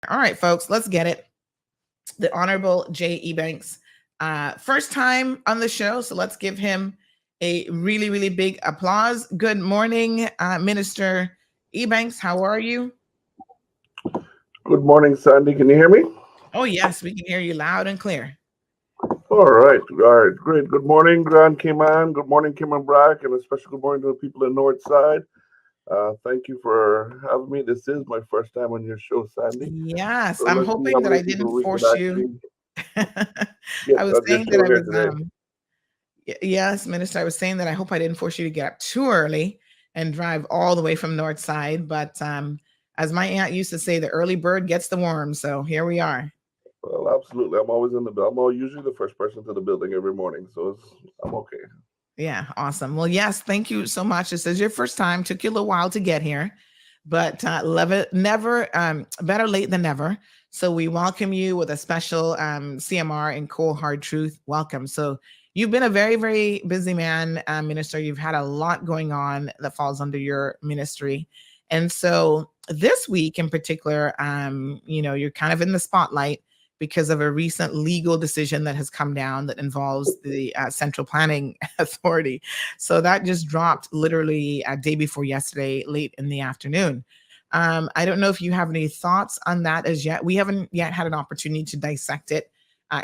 All right, folks, let's get it. The Honorable Jay Ebanks, first time on the show, so let's give him a really, really big applause. Good morning, Minister Ebanks. How are you? Good morning, Sandy. Can you hear me? Oh, yes, we can hear you loud and clear. All right, great. Good morning, Grand Cayman. Good morning, Cayman Brack, and a special good morning to the people in North Side. Thank you for having me. This is my first time on your show, Sandy. Yes, So I'm let's see how hoping that many I didn't people we could force you. actually I get was on your saying that show I here was today. yes, Minister. I was saying that I hope I didn't force you to get up too early and drive all the way from North Side. But as my aunt used to say, the early bird gets the worm. So here we are. Well, absolutely. I'm always in the. I'm all usually the first person to the building every morning, so I'm okay. Yeah, awesome. Well, yes, thank you so much. This is your first time. Took you a little while to get here, but love it. Never better late than never. So we welcome you with a special CMR and Cold Hard Truth welcome. So you've been a very, very busy man, Minister. You've had a lot going on that falls under your ministry, and so this week in particular, you're kind of in the spotlight because of a recent legal decision that has come down that involves the Central Planning Authority. So that just dropped literally a day before yesterday, late in the afternoon. I don't know if you have any thoughts on that as yet. We haven't yet had an opportunity to dissect it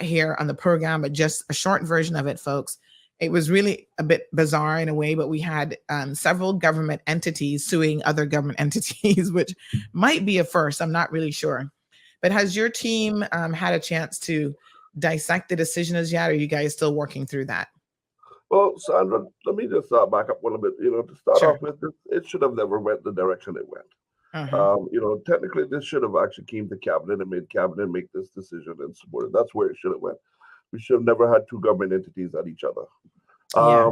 here on the program, but just a short version of it, folks. It was really a bit bizarre in a way, but we had several government entities suing other government entities, which might be a first. I'm not really sure. But has your team had a chance to dissect the decision as yet? Or are you guys still working through that? Well, Sandra, let me just back up a little bit. To start Sure. off with, it should have never went the direction it went. Uh-huh. Technically, this should have actually came to cabinet and made cabinet make this decision and support it. That's where it should have went. We should have never had two government entities at each other. Yeah.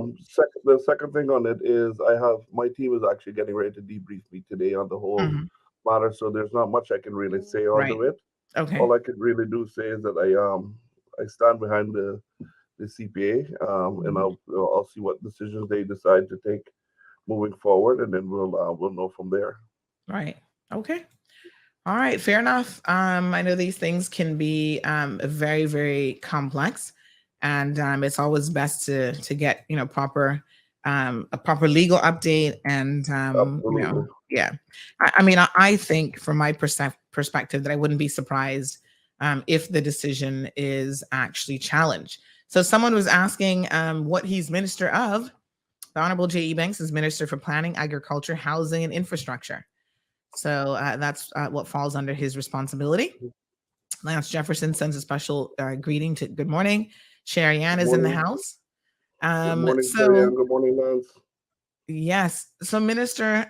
The second thing on it is I have my team is actually getting ready to debrief me today on the whole Mhm. matter. So there's not much I can really say Right. onto it. Okay. All I can really do say is that I stand behind the CPA, and Mhm. I'll see what decisions they decide to take moving forward, and then we'll know from there. Right. Okay. All right. Fair enough. I know these things can be very, very complex, and it's always best to get proper a proper legal update and Absolutely. yeah. I think from my perspective that I wouldn't be surprised if the decision is actually challenged. So someone was asking what he's minister of. The Honorable J.E. Banks is Minister for Planning, Agriculture, Housing, and Infrastructure. So that's what falls under his responsibility. Lance Jefferson sends a special greeting to good morning. Sherry Ann Good is in the morning. house. Good morning, Sherry So Ann. Good morning, Lance. yes, so Minister,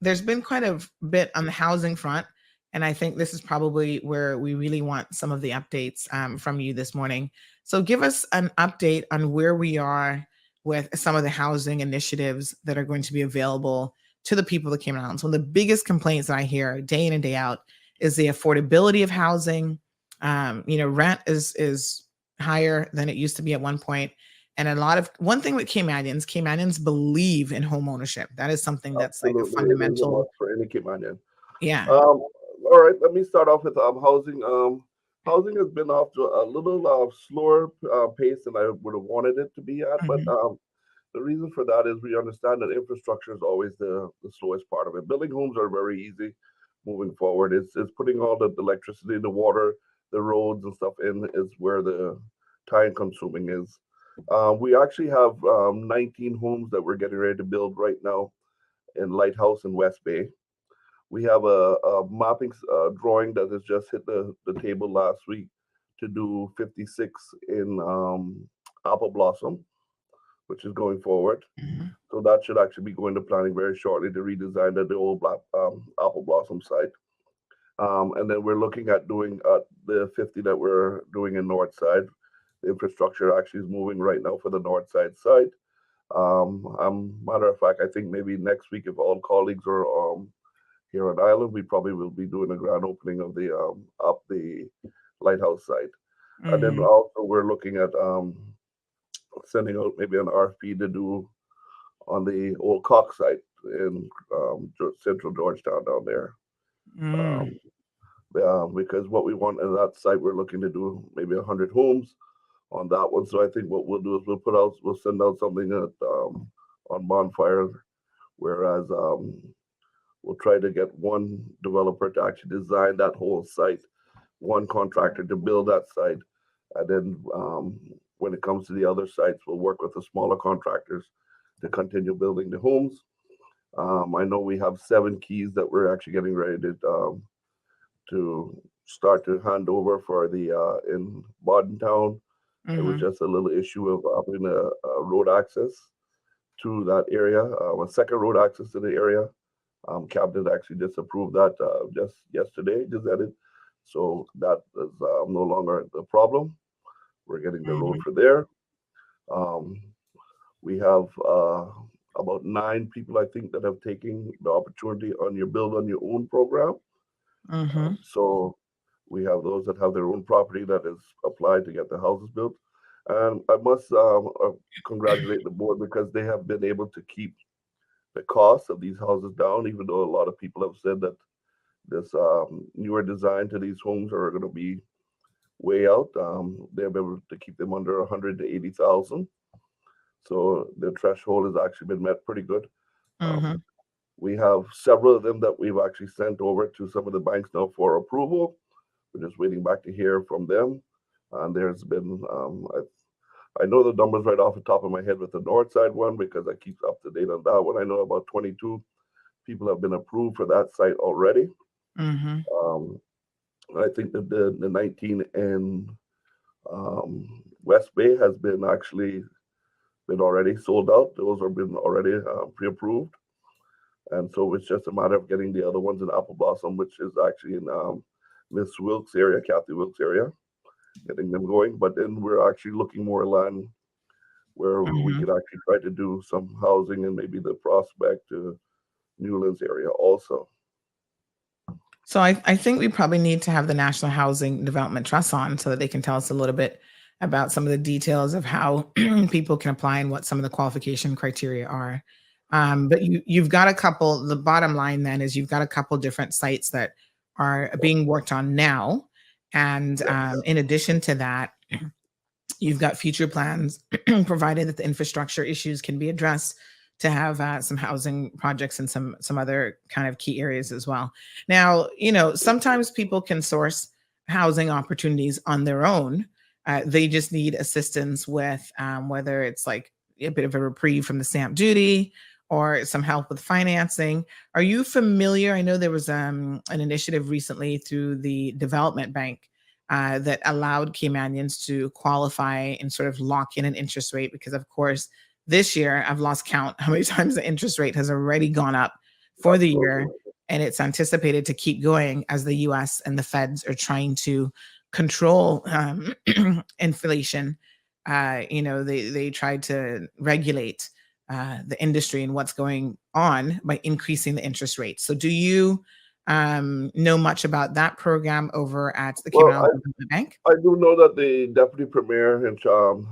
there's been quite a bit on the housing front, and I think this is probably where we really want some of the updates from you this morning. So give us an update on where we are with some of the housing initiatives that are going to be available to the people that came out. So the biggest complaints that I hear day in and day out is the affordability of housing. Rent is higher than it used to be at one point, and a lot of one thing with Caymanians believe in home ownership. That is something that's like a Absolutely, it is a fundamental. must for any Kimanian. Yeah. All right, let me start off with housing. Housing has been off to a little slower pace than I would have wanted it to be at, but Mhm. the reason for that is we understand that infrastructure is always the slowest part of it. Building homes are very easy moving forward. It's putting all the electricity, the water, the roads and stuff in is where the time consuming is. We actually have 19 homes that we're getting ready to build right now in Lighthouse in West Bay. We have a mapping drawing that has just hit the table last week to do 56 in Apple Blossom, which is going forward. Mhm. So that should actually be going to planning very shortly to redesign the old Apple Blossom site. And then we're looking at doing the 50 that we're doing in North Side. The infrastructure actually is moving right now for the North Side site. Matter of fact, I think maybe next week, if all colleagues are here on Island, we probably will be doing a grand opening of the up the lighthouse site. And then Mhm. also we're looking at sending out maybe an RFP to do on the old Cox site in central Georgetown down there. Mm. Um, because what we want in that site, we're looking to do maybe 100 homes on that one. So I think what we'll do is we'll send out something on bonfire, whereas we'll try to get one developer to actually design that whole site, one contractor to build that site, and then when it comes to the other sites, we'll work with the smaller contractors to continue building the homes. I know we have 7 keys that we're actually getting ready to start to hand over for the in Bodden Town. It was Mm-hmm. just a little issue of having a road access to that area, a second road access to the area. Cabinet actually just approved that just yesterday, just added. So that is no longer the problem. We're getting the road Mm-hmm. for there. Um, we have about 9 people, I think, that have taken the opportunity on your Build on Your Own program. Mm-hmm. So we have those that have their own property that is applied to get the houses built. And I must congratulate the board because they have been able to keep the cost of these houses down, even though a lot of people have said that this newer design to these homes are going to be way out. They've been able to keep them under 180,000. So the threshold has actually been met pretty good. Mm-hmm. Um, we have several of them that we've actually sent over to some of the banks now for approval. We're just waiting back to hear from them. And there's been, I know the numbers right off the top of my head with the north side one because I keep up to date on that one. I know about 22 people have been approved for that site already. Mm-hmm. Um, I think that the 19 in West Bay has been actually been already sold out. Those have been already pre-approved, and so it's just a matter of getting the other ones in Apple Blossom, which is actually in Miss Wilkes area, Kathy Wilkes area, getting them going. But then we're actually looking more land where we Mm-hmm. could actually try to do some housing and maybe the prospect to Newlands area also. So I think we probably need to have the National Housing Development Trust on so that they can tell us a little bit about some of the details of how people can apply and what some of the qualification criteria are. But you've got a couple. The bottom line then is you've got a couple different sites that are being worked on now, and Yes. in addition to that, you've got future plans, provided that the infrastructure issues can be addressed, to have some housing projects in some other kind of key areas as well. Now, sometimes people can source housing opportunities on their own. They just need assistance with whether it's like a bit of a reprieve from the stamp duty or some help with financing. Are you familiar? I know there was an initiative recently through the Development Bank that allowed Caymanians to qualify and sort of lock in an interest rate because, of course, this year I've lost count how many times the interest rate has already gone up for the Absolutely. year. And it's anticipated to keep going as the US and the feds are trying to control inflation. They tried to regulate the industry and what's going on by increasing the interest rates. So, do you know much about that program over at the Cayman Well, Islands Development Bank? I do know that the deputy premier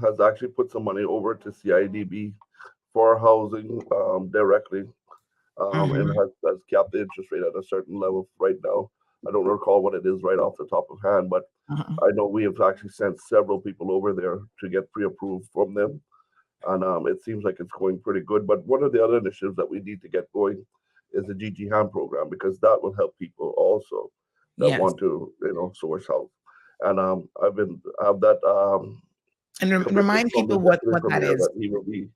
has actually put some money over to CIDB for housing directly, and Hmm. has capped the interest rate at a certain level right now. I don't recall what it is right off the top of hand, but Uh-huh. I know we have actually sent several people over there to get pre-approved from them, and it seems like it's going pretty good. But one of the other initiatives that we need to get going is the GG Ham program because that will help people also that Yes. want to source help. And I've been have that And commitment remind from the people what deputy that premier is. that he will be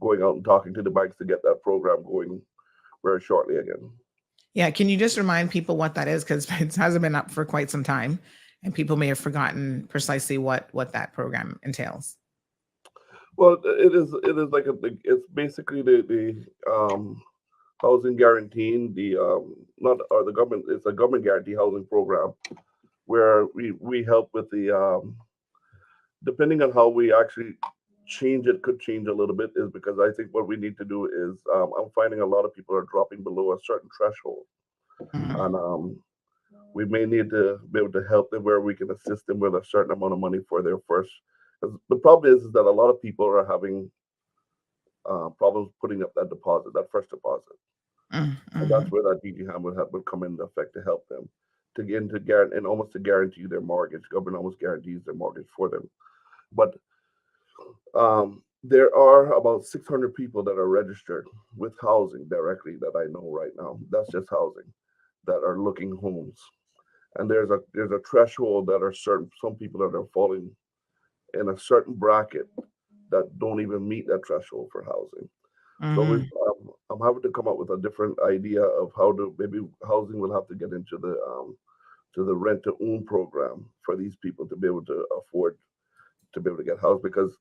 going out and talking to the banks to get that program going very shortly again. Yeah, can you just remind people what that is? Because it hasn't been up for quite some time, and people may have forgotten precisely what that program entails. Well, it is like it's basically the housing guaranteeing the not or the government it's a government guarantee housing program where we help with the depending on how we actually change it could change a little bit is because I think what we need to do is I'm finding a lot of people are dropping below a certain threshold Mhm. and we may need to be able to help them where we can assist them with a certain amount of money for their first. 'Cause the problem is that a lot of people are having problems putting up that deposit, that first deposit, Mm, and that's mhm. where that DG Ham would come into effect to help them. to get into guarantee and almost to guarantee their mortgage. Government almost guarantees their mortgage for them. But there are about 600 people that are registered with housing directly that I know right now. That's just housing that are looking homes. And there's a threshold that are certain some people that are falling in a certain bracket that don't even meet that threshold for housing. So Mm-hmm. I'm having to come up with a different idea of how to maybe housing will have to get into the to the rent to own program for these people to be able to afford to be able to get housed because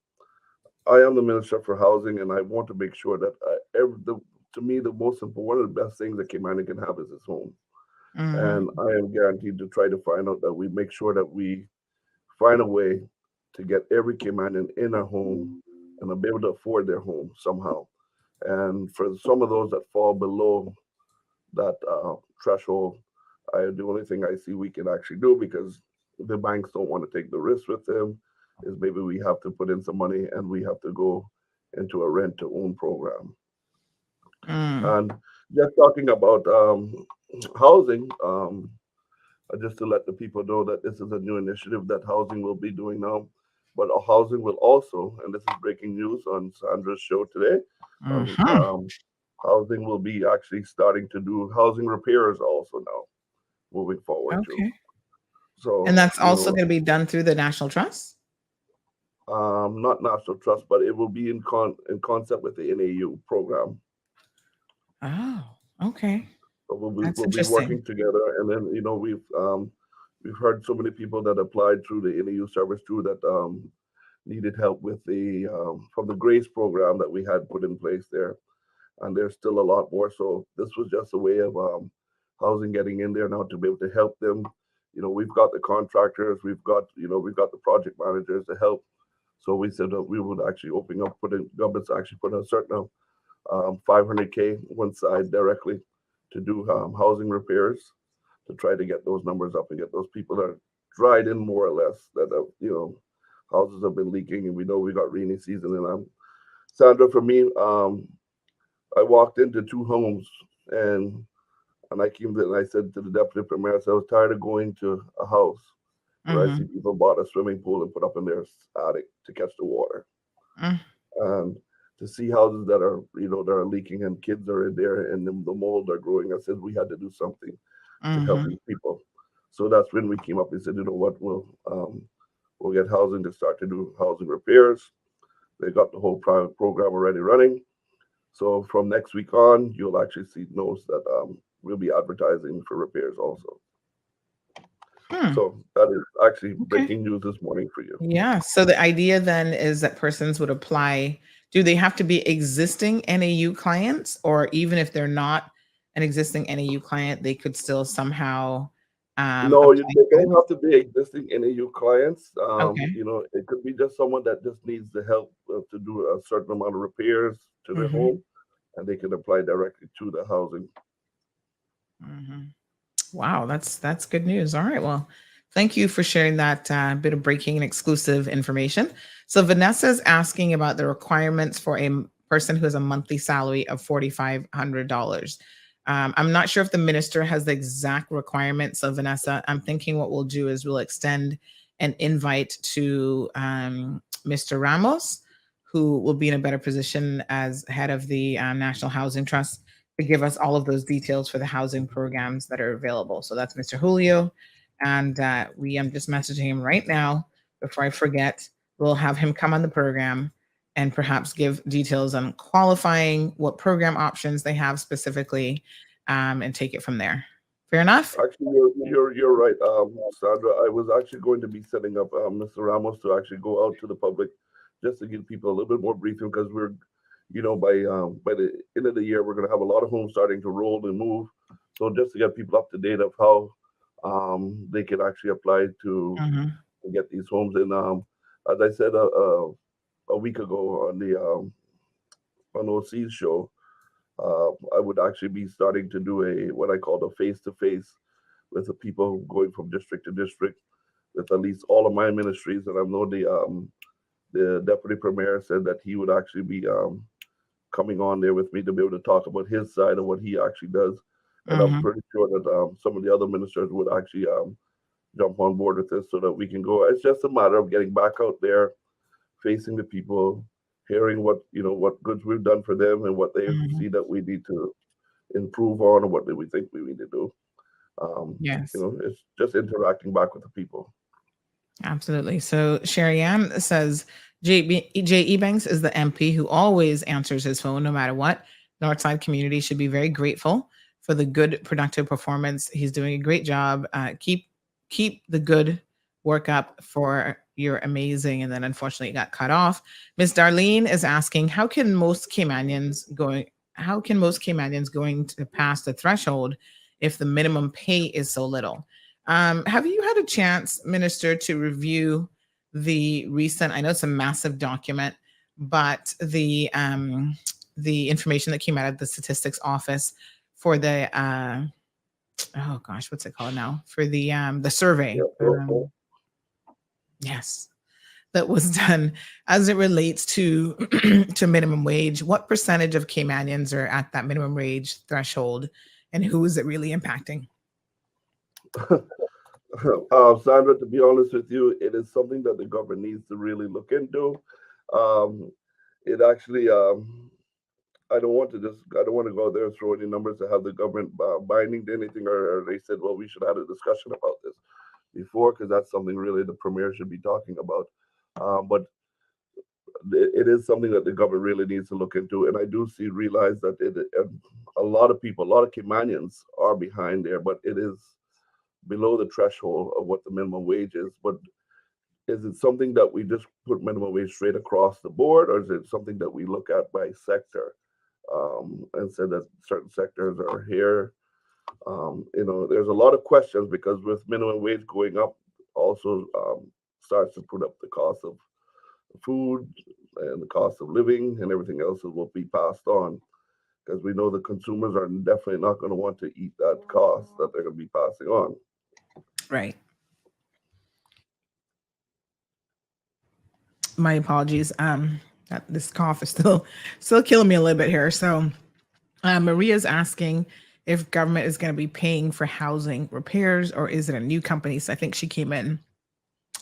I am the minister for housing and I want to make sure that to me the most important one of the best things that Kimani can have is his home, and Mm-hmm. I am guaranteed to try to find out that we make sure that we find a way to get every Kimanian in a home and be able to afford their home somehow. And for some of those that fall below that threshold, the only thing I see we can actually do because the banks don't want to take the risk with them is maybe we have to put in some money and we have to go into a rent to own program. Mm. And just talking about housing, just to let the people know that this is a new initiative that housing will be doing now. But housing will also, and this is breaking news on Sandra's show today, Mm-hmm. housing will be actually starting to do housing repairs also now, moving forward too. Okay. And So, that's also going to be done through the National Trust? not National Trust, but it will be in concept with the NAU program. Oh, okay. So That's we'll be interesting. working together, and then we've heard so many people that applied through the NAU service too that needed help with the from the Grace program that we had put in place there, and there's still a lot more. So this was just a way of housing getting in there now to be able to help them. We've got the contractors, we've got the project managers to help. So we said that we would actually open up, put in governments actually put a certain 500K one side directly to do housing repairs to try to get those numbers up and get those people that are dried in more or less that houses have been leaking and we know we got rainy season and Sandra, for me, I walked into two homes and I came to, and I said to the deputy premier, I said, I was tired of going to a house where I see Mm-hmm. people bought a swimming pool and put up in their attic to catch the water. And to see houses that are, that are leaking and kids are in there and the mold are growing, I said we had to do something to help Mm-hmm. these people. So that's when we came up and said, you know what, we'll get housing to start to do housing repairs. They got the whole program already running. So from next week on, you'll actually see notes that we'll be advertising for repairs also. Hmm. So that is actually Okay. breaking news this morning for you. Yeah. So the idea then is that persons would apply. Do they have to be existing NAU clients, or even if they're not an existing NAU client, they could still somehow No, apply they for don't this? have to be existing NAU clients. Okay. It could be just someone that just needs the help to do a certain amount of repairs to their Mm-hmm. home, and they can apply directly to the housing. Mm-hmm. Wow, that's good news. All right, well, thank you for sharing that bit of breaking and exclusive information. So Vanessa is asking about the requirements for person who has a monthly salary of $4,500. I'm not sure if the minister has the exact requirements. So Vanessa, I'm thinking what we'll do is we'll extend an invite to Mr. Ramos, who will be in a better position as head of the National Housing Trust to give us all of those details for the housing programs that are available. So that's Mr. Julio. And I'm just messaging him right now before I forget. We'll have him come on the program and perhaps give details on qualifying, what program options they have specifically, and take it from there. Fair enough? Actually, you're right, Sandra. I was actually going to be setting up Mr. Ramos to actually go out to the public just to give people a little bit more briefing because we're, by the end of the year we're going to have a lot of homes starting to roll and move. So just to get people up to date of how they can actually apply Mm-hmm. to get these homes. And as I said a week ago on OC's show, I would actually be starting to do a what I call a face to face with the people going from district to district with at least all of my ministries. And I know the deputy premier said that he would actually be coming on there with me to be able to talk about his side of what he actually does. and I'm Hmm. pretty sure that some of the other ministers would actually jump on board with this so that we can go. It's just a matter of getting back out there, facing the people, hearing what what goods we've done for them and what they Hmm. see that we need to improve on, or what do we think we need to do. Yes. It's just interacting back with the people. Absolutely. So Sherry Ann says J. Ebanks is the MP who always answers his phone no matter what. Northside community should be very grateful for the good productive performance. He's doing a great job. Keep the good work up for your amazing. And then unfortunately it got cut off. Miss Darlene is asking how can most Caymanians going to pass the threshold if the minimum pay is so little? Have you had a chance, Minister, to review the recent? I know it's a massive document, but the information that came out of the statistics office for the oh gosh, what's it called now? For the survey. Yeah. Yes, that was done as it relates to to minimum wage. What percentage of Caymanians are at that minimum wage threshold, and who is it really impacting? Sandra, to be honest with you, it is something that the government needs to really look into. Um, it actually, I don't want to go there and throw any numbers to have the government binding to anything, or they said, well, we should have a discussion about this before, because that's something really the premier should be talking about. But it is something that the government really needs to look into, and I do realize that a lot of people, a lot of Caymanians are behind there, but it is below the threshold of what the minimum wage is. But is it something that we just put minimum wage straight across the board, or is it something that we look at by sector, and said that certain sectors are here? There's a lot of questions, because with minimum wage going up, also starts to put up the cost of food and the cost of living and everything else that will be passed on, because we know the consumers are definitely not going to want to eat that cost that they're going to be passing on. Right. My apologies. This cough is still killing me a little bit here. So Maria's asking if government is going to be paying for housing repairs, or is it a new company? So I think she came in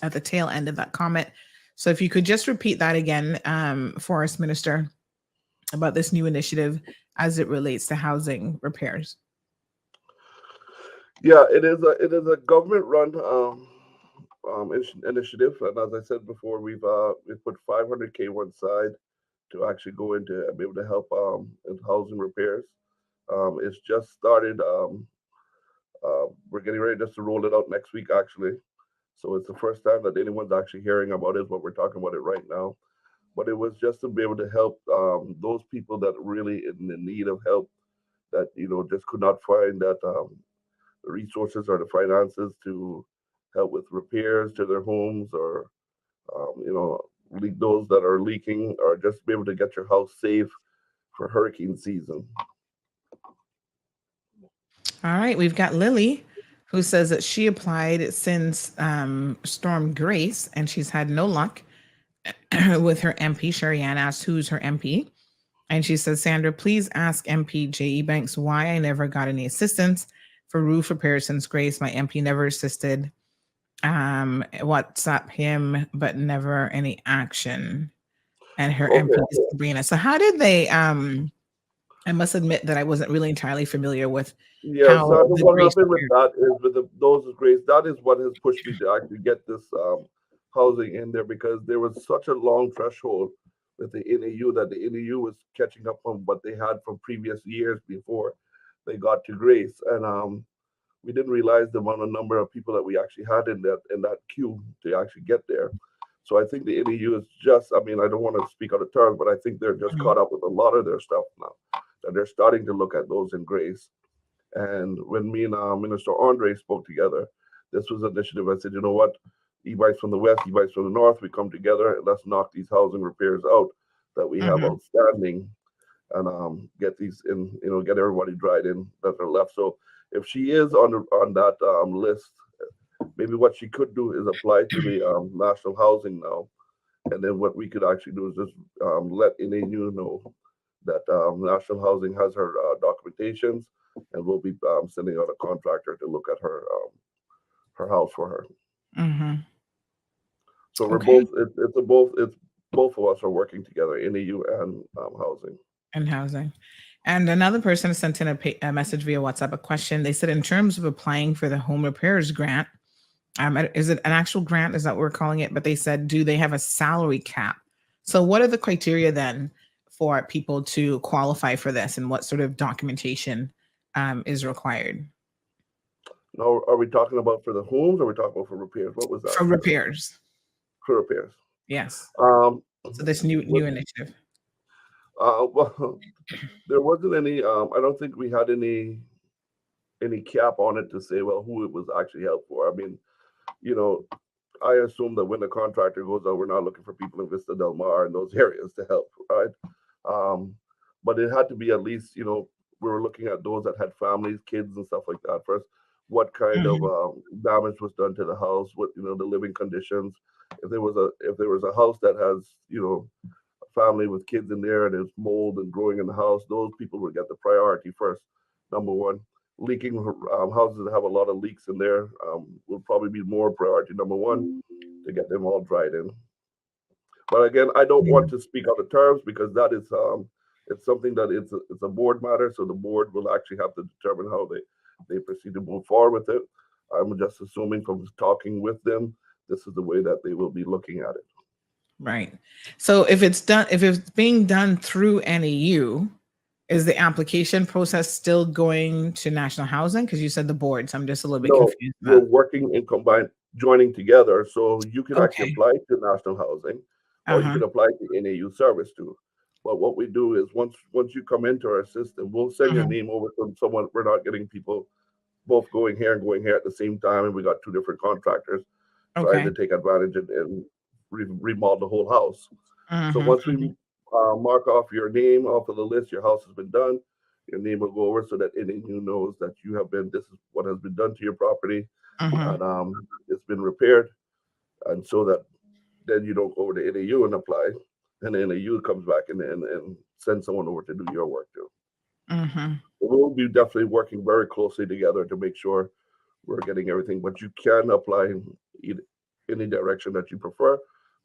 at the tail end of that comment. So if you could just repeat that again, for us, Minister, about this new initiative as it relates to housing repairs. Yeah, it is a government run initiative, and as I said before, we've put 500K one side to actually go into and be able to help in housing repairs. It's just started. We're getting ready just to roll it out next week, actually. So it's the first time that anyone's actually hearing about it, but we're talking about it right now. But it was just to be able to help those people that really in the need of help, that just could not find that the resources or the finances to help with repairs to their homes, or leak those that are leaking, or just be able to get your house safe for hurricane season. All right, we've got Lily, who says that she applied since Storm Grace, and she's had no luck with her MP. Sherry Ann asked who's her MP. And she says, Sandra, please ask MP J.E. Banks why I never got any assistance for roof repairs since Grace. My MP never assisted. WhatsApp him, but never any action. And her MP Okay. is Sabrina. So how did they I must admit that I wasn't really entirely familiar with Yeah, how so the what Grace happened with repair. that is with those grades, that is what has pushed me to actually get this housing in there, because there was such a long threshold with the NAU that the NAU was catching up on what they had from previous years before they got to Grace, and we didn't realize the amount of number of people that we actually had in that queue to actually get there. So I think the NAU is just, I mean, I don't want to speak out of turn, but I think they're just Mhm. caught up with a lot of their stuff now, that they're starting to look at those in Grace. And when me and Minister Andre spoke together, this was an initiative. I said, you know what? E-bikes from the west, e-bikes from the north, we come together and let's knock these housing repairs out that we have Mhm. outstanding, and get these in, get everybody dried in that are left. So if she is on that list, maybe what she could do is apply to the national housing now, and then what we could actually do is just let NAU know that national housing has her documentations, and we'll be sending out a contractor to look at her house for her. Mm-hmm. So we're Okay. both it's both of us are working together, NAU and housing. And housing. And another person sent in a message via WhatsApp, a question. They said, in terms of applying for the home repairs grant, is it an actual grant? Is that what we're calling it? But they said, do they have a salary cap? So, what are the criteria then for people to qualify for this, and what sort of documentation is required Now, are we talking about for the homes, or are we talking about for repairs? What was that? for repairs? For repairs. Yes. Um, So this new with, initiative. well, there wasn't any. I don't think we had any cap on it to say, well, who it was actually helped for. I mean, you know, I assume that when the contractor goes out, we're not looking for people in Vista Del Mar and those areas to help, right? Um, but it had to be at least, we were looking at those that had families, kids, and stuff like that first. What kind of Mhm. damage was done to the house? What the living conditions? If there was a house that has a family with kids in there and there's mold and growing in the house, those people would get the priority first. Number one, leaking houses that have a lot of leaks in there will probably be more priority number one to get them all dried in. But again, I don't want Mhm. to speak on the terms because that is it's something that it's a board matter, so the board will actually have to determine how they proceed to move forward with it. I'm just assuming from talking with them, this is the way that they will be looking at it. Right. So if it's being done through NAU, is the application process still going to National Housing? Because you said the board, so I'm just a little bit No, confused we're about. working in combined joining together, so you can actually Okay. apply to national housing, or you Uh-huh. can apply to NAU service too. But what we do is once you come into our system, we'll send your Uh-huh. name over to someone. We're not getting people both going here and going here at the same time, and we got two different contractors trying Okay. to take advantage and remodel the whole house. So Uh-huh. once we mark off your name off of the list, your house has been done. Your name will go over so that NAU knows that you have been. This is what has been done to your property, Uh-huh. and it's been repaired, and so that then you don't go over to NAU and apply, and then NAU comes back and send someone over to do your work too. Uh-huh. We'll be definitely working very closely together to make sure we're getting everything. But you can apply in any direction that you prefer.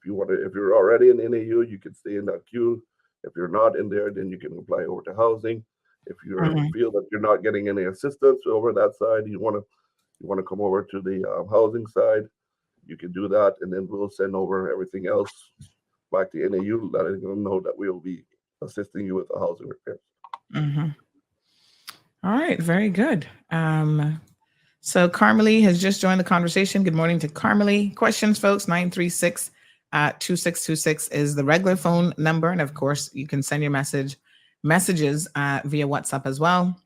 If you're already in NAU, you can stay in that queue. If you're not in there, then you can apply over to housing. If you Uh-huh. feel that you're not getting any assistance over that side, you want to come over to the housing side, you can do that, and then we'll send over everything else back to NAU, letting them know that we'll be assisting you with the housing repairs. Uh-huh. All right, very good. So Carmelie has just joined the conversation. Good morning to Carmelie. Questions, folks, 936 2626 is the regular phone number. And of course, you can send your messages via WhatsApp as well.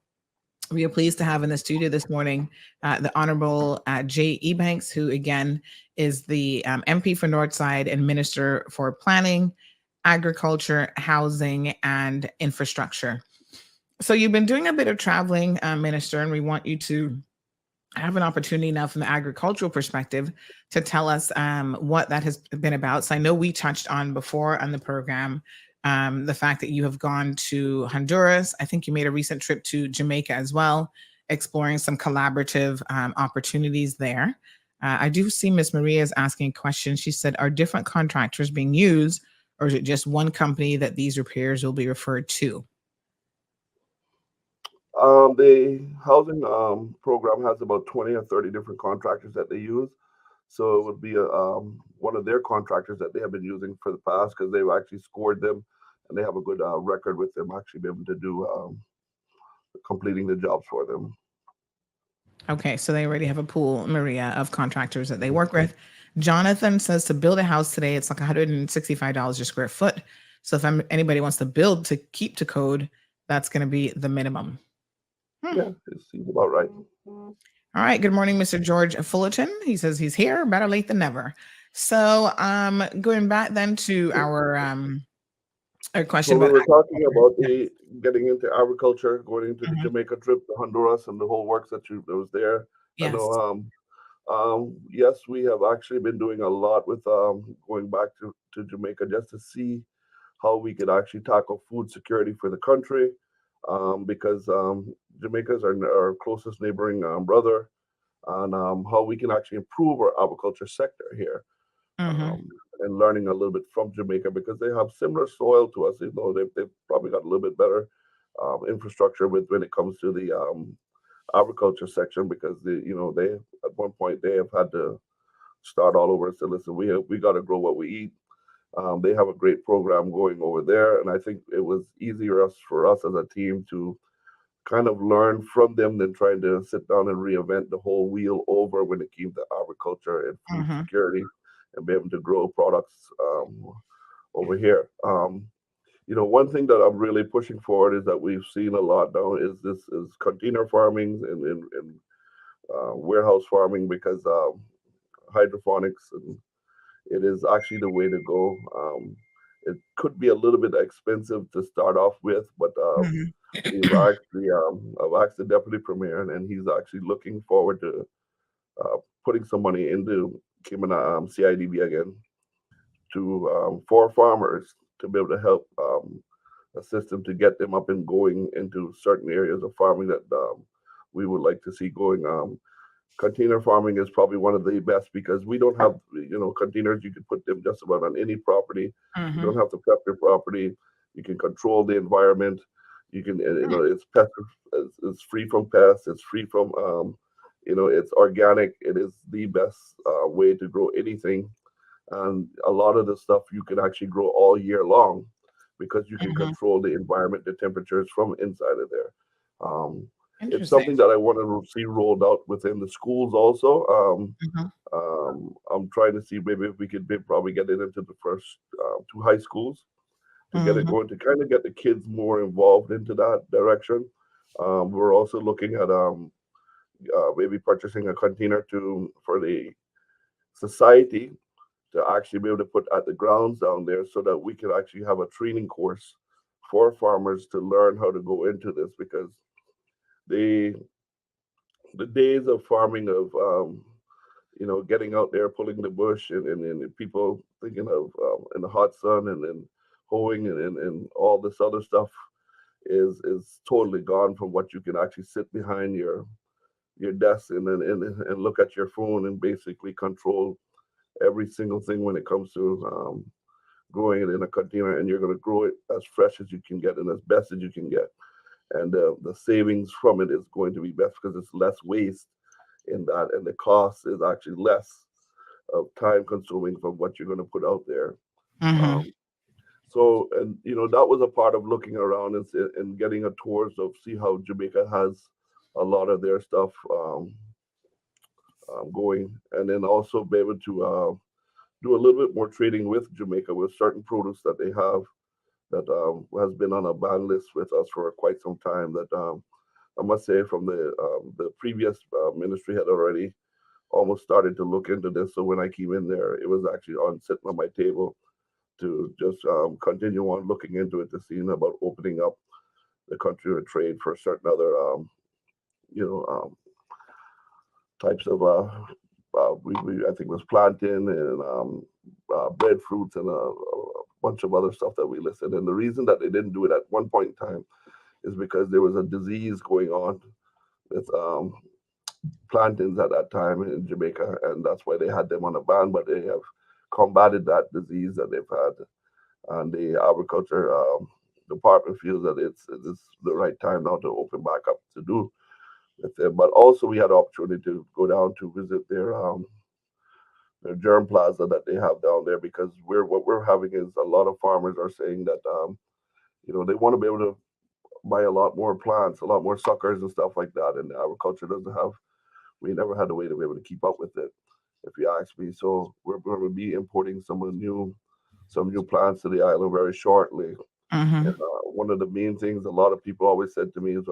We are pleased to have in the studio this morning the Honorable Jay Ebanks, who again is the MP for Northside and Minister for Planning, Agriculture, Housing, and Infrastructure. So you've been doing a bit of traveling, Minister, and we want you to have an opportunity now from the agricultural perspective to tell us what that has been about. So I know we touched on before on the program the fact that you have gone to Honduras. I think you made a recent trip to Jamaica as well, exploring some collaborative opportunities there. I do see Miss Maria is asking a question. She said, are different contractors being used, or is it just one company that these repairs will be referred to? The housing program has about 20 or 30 different contractors that they use. So it would be one of their contractors that they have been using for the past because they've actually scored them and they have a good record with them actually be able to do completing the jobs for them. Okay, so they already have a pool, Maria, of contractors that they work with. Jonathan says to build a house today, it's like $165 a square foot. So if anybody wants to build to keep to code, that's going to be the minimum. Yeah, it seems about right. All right. Good morning, Mr. George Fullerton. He says he's here, better late than never. So going back then to our So question we about were talking agriculture. about Yes. the getting into agriculture, going into the Mhm. Jamaica trip, the Honduras, and the whole works that was there. I know. Yes. Yes, we have actually been doing a lot with going back to Jamaica just to see how we could actually tackle food security for the country. because Jamaica is our closest neighboring brother, and how we can actually improve our agriculture sector here, Mm-hmm. um, and learning a little bit from Jamaica because they have similar soil to us, even though they've probably got a little bit better infrastructure with when it comes to the agriculture section because they at one point they have had to start all over and say, listen, we got to grow what we eat. They have a great program going over there, and I think it was easier for us as a team to kind of learn from them than trying to sit down and reinvent the whole wheel over when it came to agriculture and food Mm-hmm. security and be able to grow products over here. One thing that I'm really pushing forward is that we've seen a lot now is container farming and warehouse farming because hydroponics and it is actually the way to go. It could be a little bit expensive to start off with, but Mm-hmm. I've asked the deputy premier, and he's actually looking forward to putting some money into Kimana CIDB again to for farmers to be able to help assist them to get them up and going into certain areas of farming that we would like to see going. Container farming is probably one of the best because we don't have containers. You can put them just about on any property. You Mm-hmm. don't have to prep your property. You can control the environment. You can it's it's free from pests. It's free from it's organic. It is the best way to grow anything, and a lot of the stuff you can actually grow all year long because you can Mm-hmm. control the environment, the temperatures from inside of there. Um, it's Interesting. something that I want to see rolled out within the schools also. Mm-hmm. I'm trying to see maybe if we could probably get it into the first two high schools to get it Mm-hmm. going to kind of get the kids more involved into that direction. We're also looking at maybe purchasing a container to for the society to actually be able to put at the grounds down there so that we can actually have a training course for farmers to learn how to go into this because the the days of farming of getting out there pulling the bush and people thinking of in the hot sun and then hoeing and all this other stuff is totally gone from what you can actually sit behind your desk and look at your phone and basically control every single thing when it comes to growing it in a container, and you're going to grow it as fresh as you can get and as best as you can get. And the savings from it is going to be best because it's less waste in that, and the cost is actually less of time consuming from what you're going to put out there. Mm-hmm. Um, and that was a part of looking around and getting a tours of see how Jamaica has a lot of their stuff going, and then also be able to do a little bit more trading with Jamaica with certain produce that they have that has been on a ban list with us for quite some time. That I must say, from the previous ministry had already almost started to look into this. So when I came in there, it was actually on sitting on my table to just continue on looking into it to see about opening up the country to trade for certain other you know types of I think it was plantain and breadfruits and a bunch of other stuff that we listed. And the reason that they didn't do it at one point in time is because there was a disease going on with plantains at that time in Jamaica, and that's why they had them on a ban. But they have combated that disease that they've had, and the agriculture department feels that it's the right time now to open back up to do with them. But also, we had the opportunity to go down to visit their germ plaza that they have down there because what we're having is a lot of farmers are saying that they want to be able to buy a lot more plants, a lot more suckers and stuff like that, and agriculture doesn't have. We never had a way to be able to keep up with it, if you ask me. So we're going to be importing some new plants to the island very shortly. Mm-hmm. And one of the main things a lot of people always said to me is,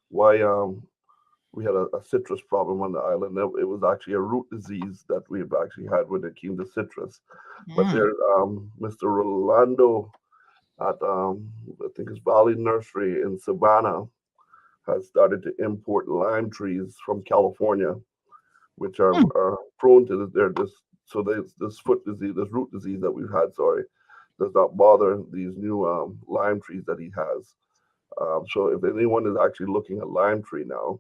why we had a citrus problem on the island. It was actually a root disease that we've actually had when it came to citrus. But Mm-hmm. there, Mr. Rolando at I think it's Valley Nursery in Savannah has started to import lime trees from California, which are prone to this. They're this so this foot disease, this root disease that we've had. Sorry, does not bother these new lime trees that he has. So if anyone is actually looking at lime tree now,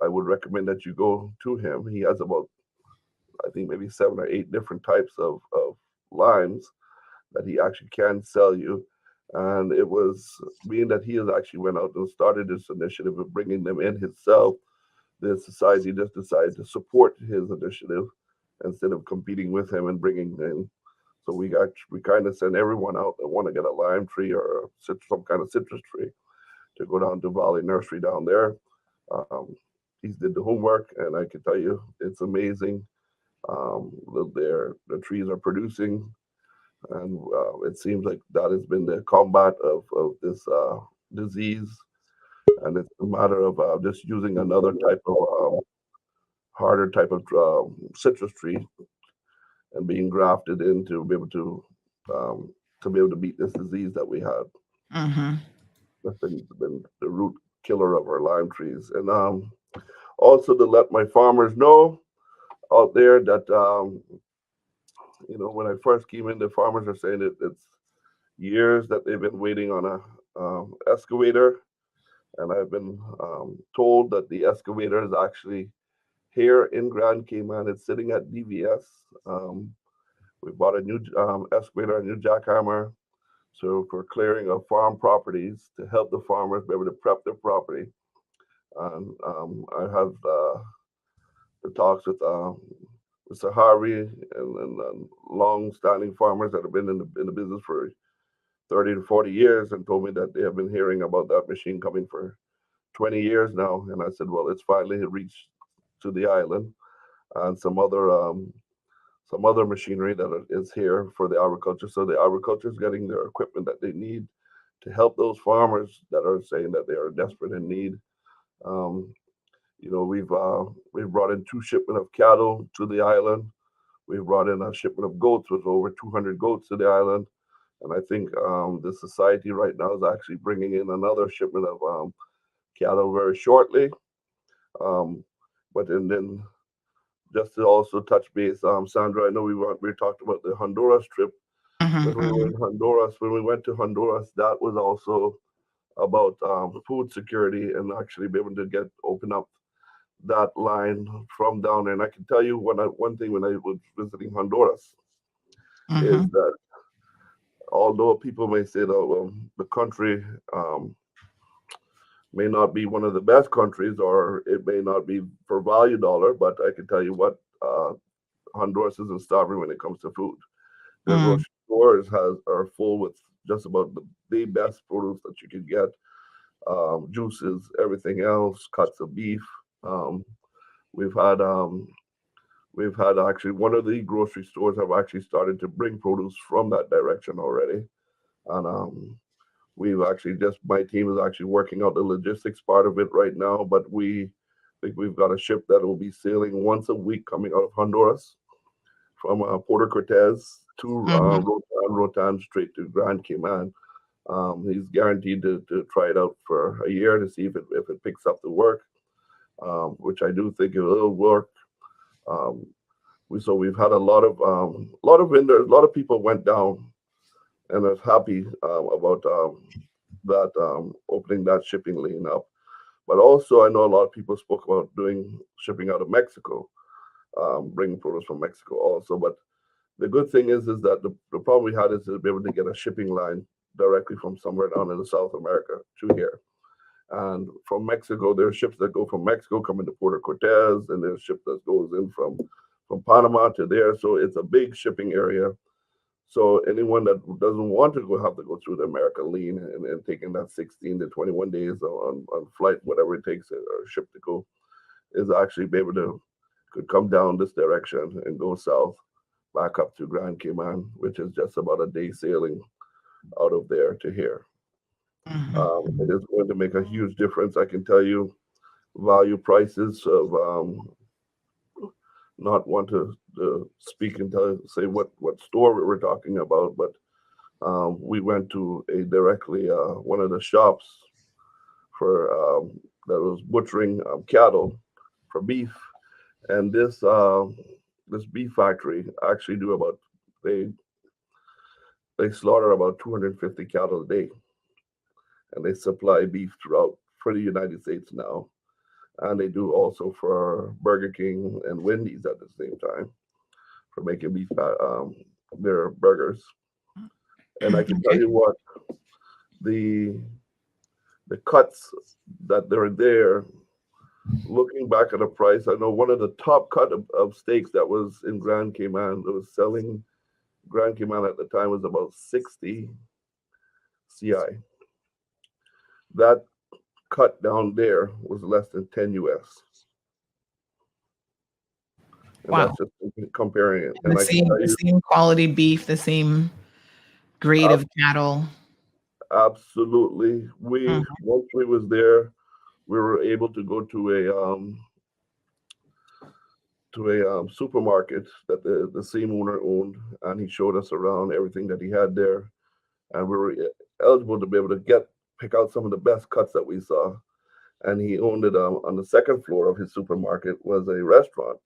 I would recommend that you go to him. He has about, I think, maybe 7 or 8 different types of limes that he actually can sell you. And it was being that he has actually went out and started this initiative of bringing them in himself. The society just decided to support his initiative instead of competing with him and bringing them in. So we kind of send everyone out that want to get a lime tree or some kind of citrus tree to go down to Valley Nursery down there. Um, he's did the homework, and I can tell you it's amazing. The trees are producing, and it seems like that has been the combat of this disease. And it's a matter of just using another type of harder type of citrus tree and being grafted in um, to be able to beat this disease that we had. Mm-hmm. That's been the root killer of our lime trees. And also to let my farmers know out there that when I first came in, the farmers are saying that it's years that they've been waiting on a excavator, and I've been told that the excavator is actually here in Grand Cayman. It's sitting at DVS. We bought a new excavator, a new jackhammer, so for clearing of farm properties to help the farmers be able to prep their property. And I have the talks with Mr. Harvey and long-standing farmers that have been in the business for 30 to 40 years and told me that they have been hearing about that machine coming for 20 years now. And I said, well, it's finally reached to the island, and some other machinery that is here for the agriculture. So the agriculture is getting their equipment that they need to help those farmers that are saying that they are desperate in need. Um, we've brought in 2 shipment of cattle to the island. We've brought in a shipment of goats with over 200 goats to the island. And I think the society right now is actually bringing in another shipment of cattle very shortly. Um, but and then just to also touch base, Sandra, I know we talked about the Honduras trip. When we were Mm-hmm. in Honduras, when we went to Honduras, that was also about food security and actually be able to open up that line from down there. And I can tell you one thing when I was visiting Honduras is Mm-hmm. that although people may say that the country may not be one of the best countries or it may not be for value dollar, but I can tell you what, Honduras isn't starving when it comes to food. Their Mm-hmm. grocery stores are full with just about the best produce that you can get, juices, everything else, cuts of beef. Um, we've had actually one of the grocery stores have actually started to bring produce from that direction already, and we've actually just my team is actually working out the logistics part of it right now. But we think we've got a ship that will be sailing once a week coming out of Honduras from Puerto Cortez to Mm-hmm. Rotan straight to Grand Cayman. He's guaranteed to try it out for a year to see if it picks up the work, which I do think it will work. Um, we've had a lot of vendors, a lot of people went down and are happy about that opening that shipping lane up. But also, I know a lot of people spoke about doing shipping out of Mexico, bringing produce from Mexico also. But the good thing is that the problem we had is to be able to get a shipping line directly from somewhere down in the South America to here. And from Mexico, there's ships that go from Mexico coming to Puerto Cortez, and there's ships that goes in from Panama to there. So it's a big shipping area. So anyone that doesn't want to go have to go through the American lean and taking that 16 to 21 days on flight, whatever it takes or ship to go, is actually be able to could come down this direction and go south back up to Grand Cayman, which is just about a day sailing out of there to here. It is going to make a huge difference. I can tell you value prices of not want to speak and say what store we were talking about, but we went to a directly one of the shops for that was butchering cattle for beef, and this beef factory actually do about they They slaughter about 250 cattle a day, and they supply beef throughout for the United States now. And they do also for Burger King and Wendy's at the same time for making their burgers. And I can tell Okay. you what, the the cuts that they're there, looking back at the price, I know one of the top cut of steaks that was in Grand Cayman that was selling Grand Cayman at the time was about 60 CI. That cut down there was less than 10 US. And Wow. that's just comparing it. And And I can tell the you, same quality beef, the same grade of ab- cattle. absolutely, we Mhm. once we was there, we were able to go to a supermarket that the same owner owned, and he showed us around everything that he had there, and we were eligible to be able to pick out some of the best cuts that we saw. And he owned it on the second floor of his supermarket was a restaurant,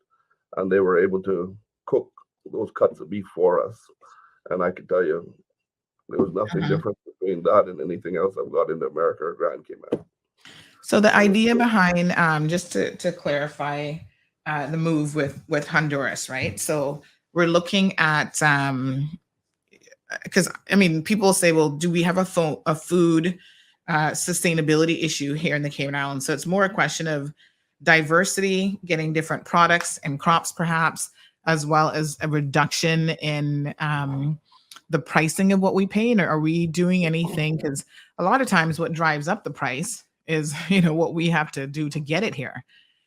and they were able to cook those cuts of beef for us. And I can tell you, there was nothing Mhm. different between that and anything else I've got into America or Grand Cayman. So the And it's idea behind, just to clarify, the move with Honduras, right? So we're looking at, because I mean, people say, well, do we have a food sustainability issue here in the Cayman Islands? So it's more a question of diversity, getting different products and crops, perhaps, as well as a reduction in the pricing of what we pay. And are we doing anything? Because a lot of times, what drives up the price is what we have to do to get it here,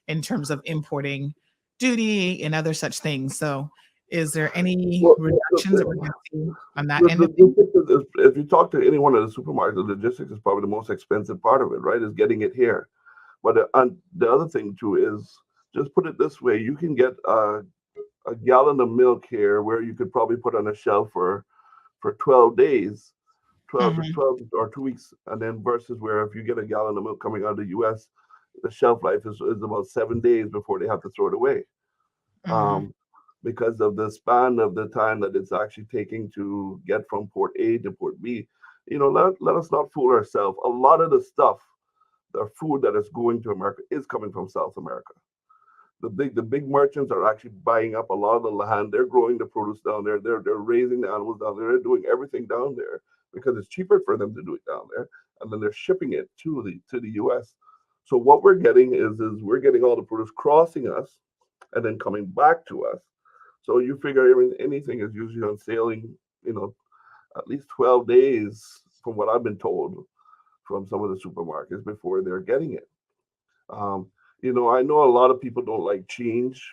in terms of importing duty and other such things. So is there any well, reductions that we're going to see on that the end of things? logistics is, if you talk to any one of the supermarkets, the logistics is probably the most expensive part of it, right? Is getting it here. But and the other thing too is, just put it this way: you can get a gallon of milk here, where you could probably put on a shelf for 12 days, 12 to Mhm, 12 or 2 weeks, and then versus where if you get a gallon of milk coming out of the U.S., the shelf life is about 7 days before they have to throw it away, mhm, um, because of the span of the time that it's actually taking to get from port A to port B. Let us not fool ourselves. A lot of the stuff, the food that is going to America is coming from South America. The big merchants are actually buying up a lot of the land. They're growing the produce down there. They're raising the animals down there. They're doing everything down there because it's cheaper for them to do it down there, and then they're shipping it to the U.S. So what we're getting is we're getting all the produce crossing us and then coming back to us. So you figure anything is usually on sailing, you know, at least 12 days from what I've been told from some of the supermarkets before they're getting it. Um, I know a lot of people don't like change,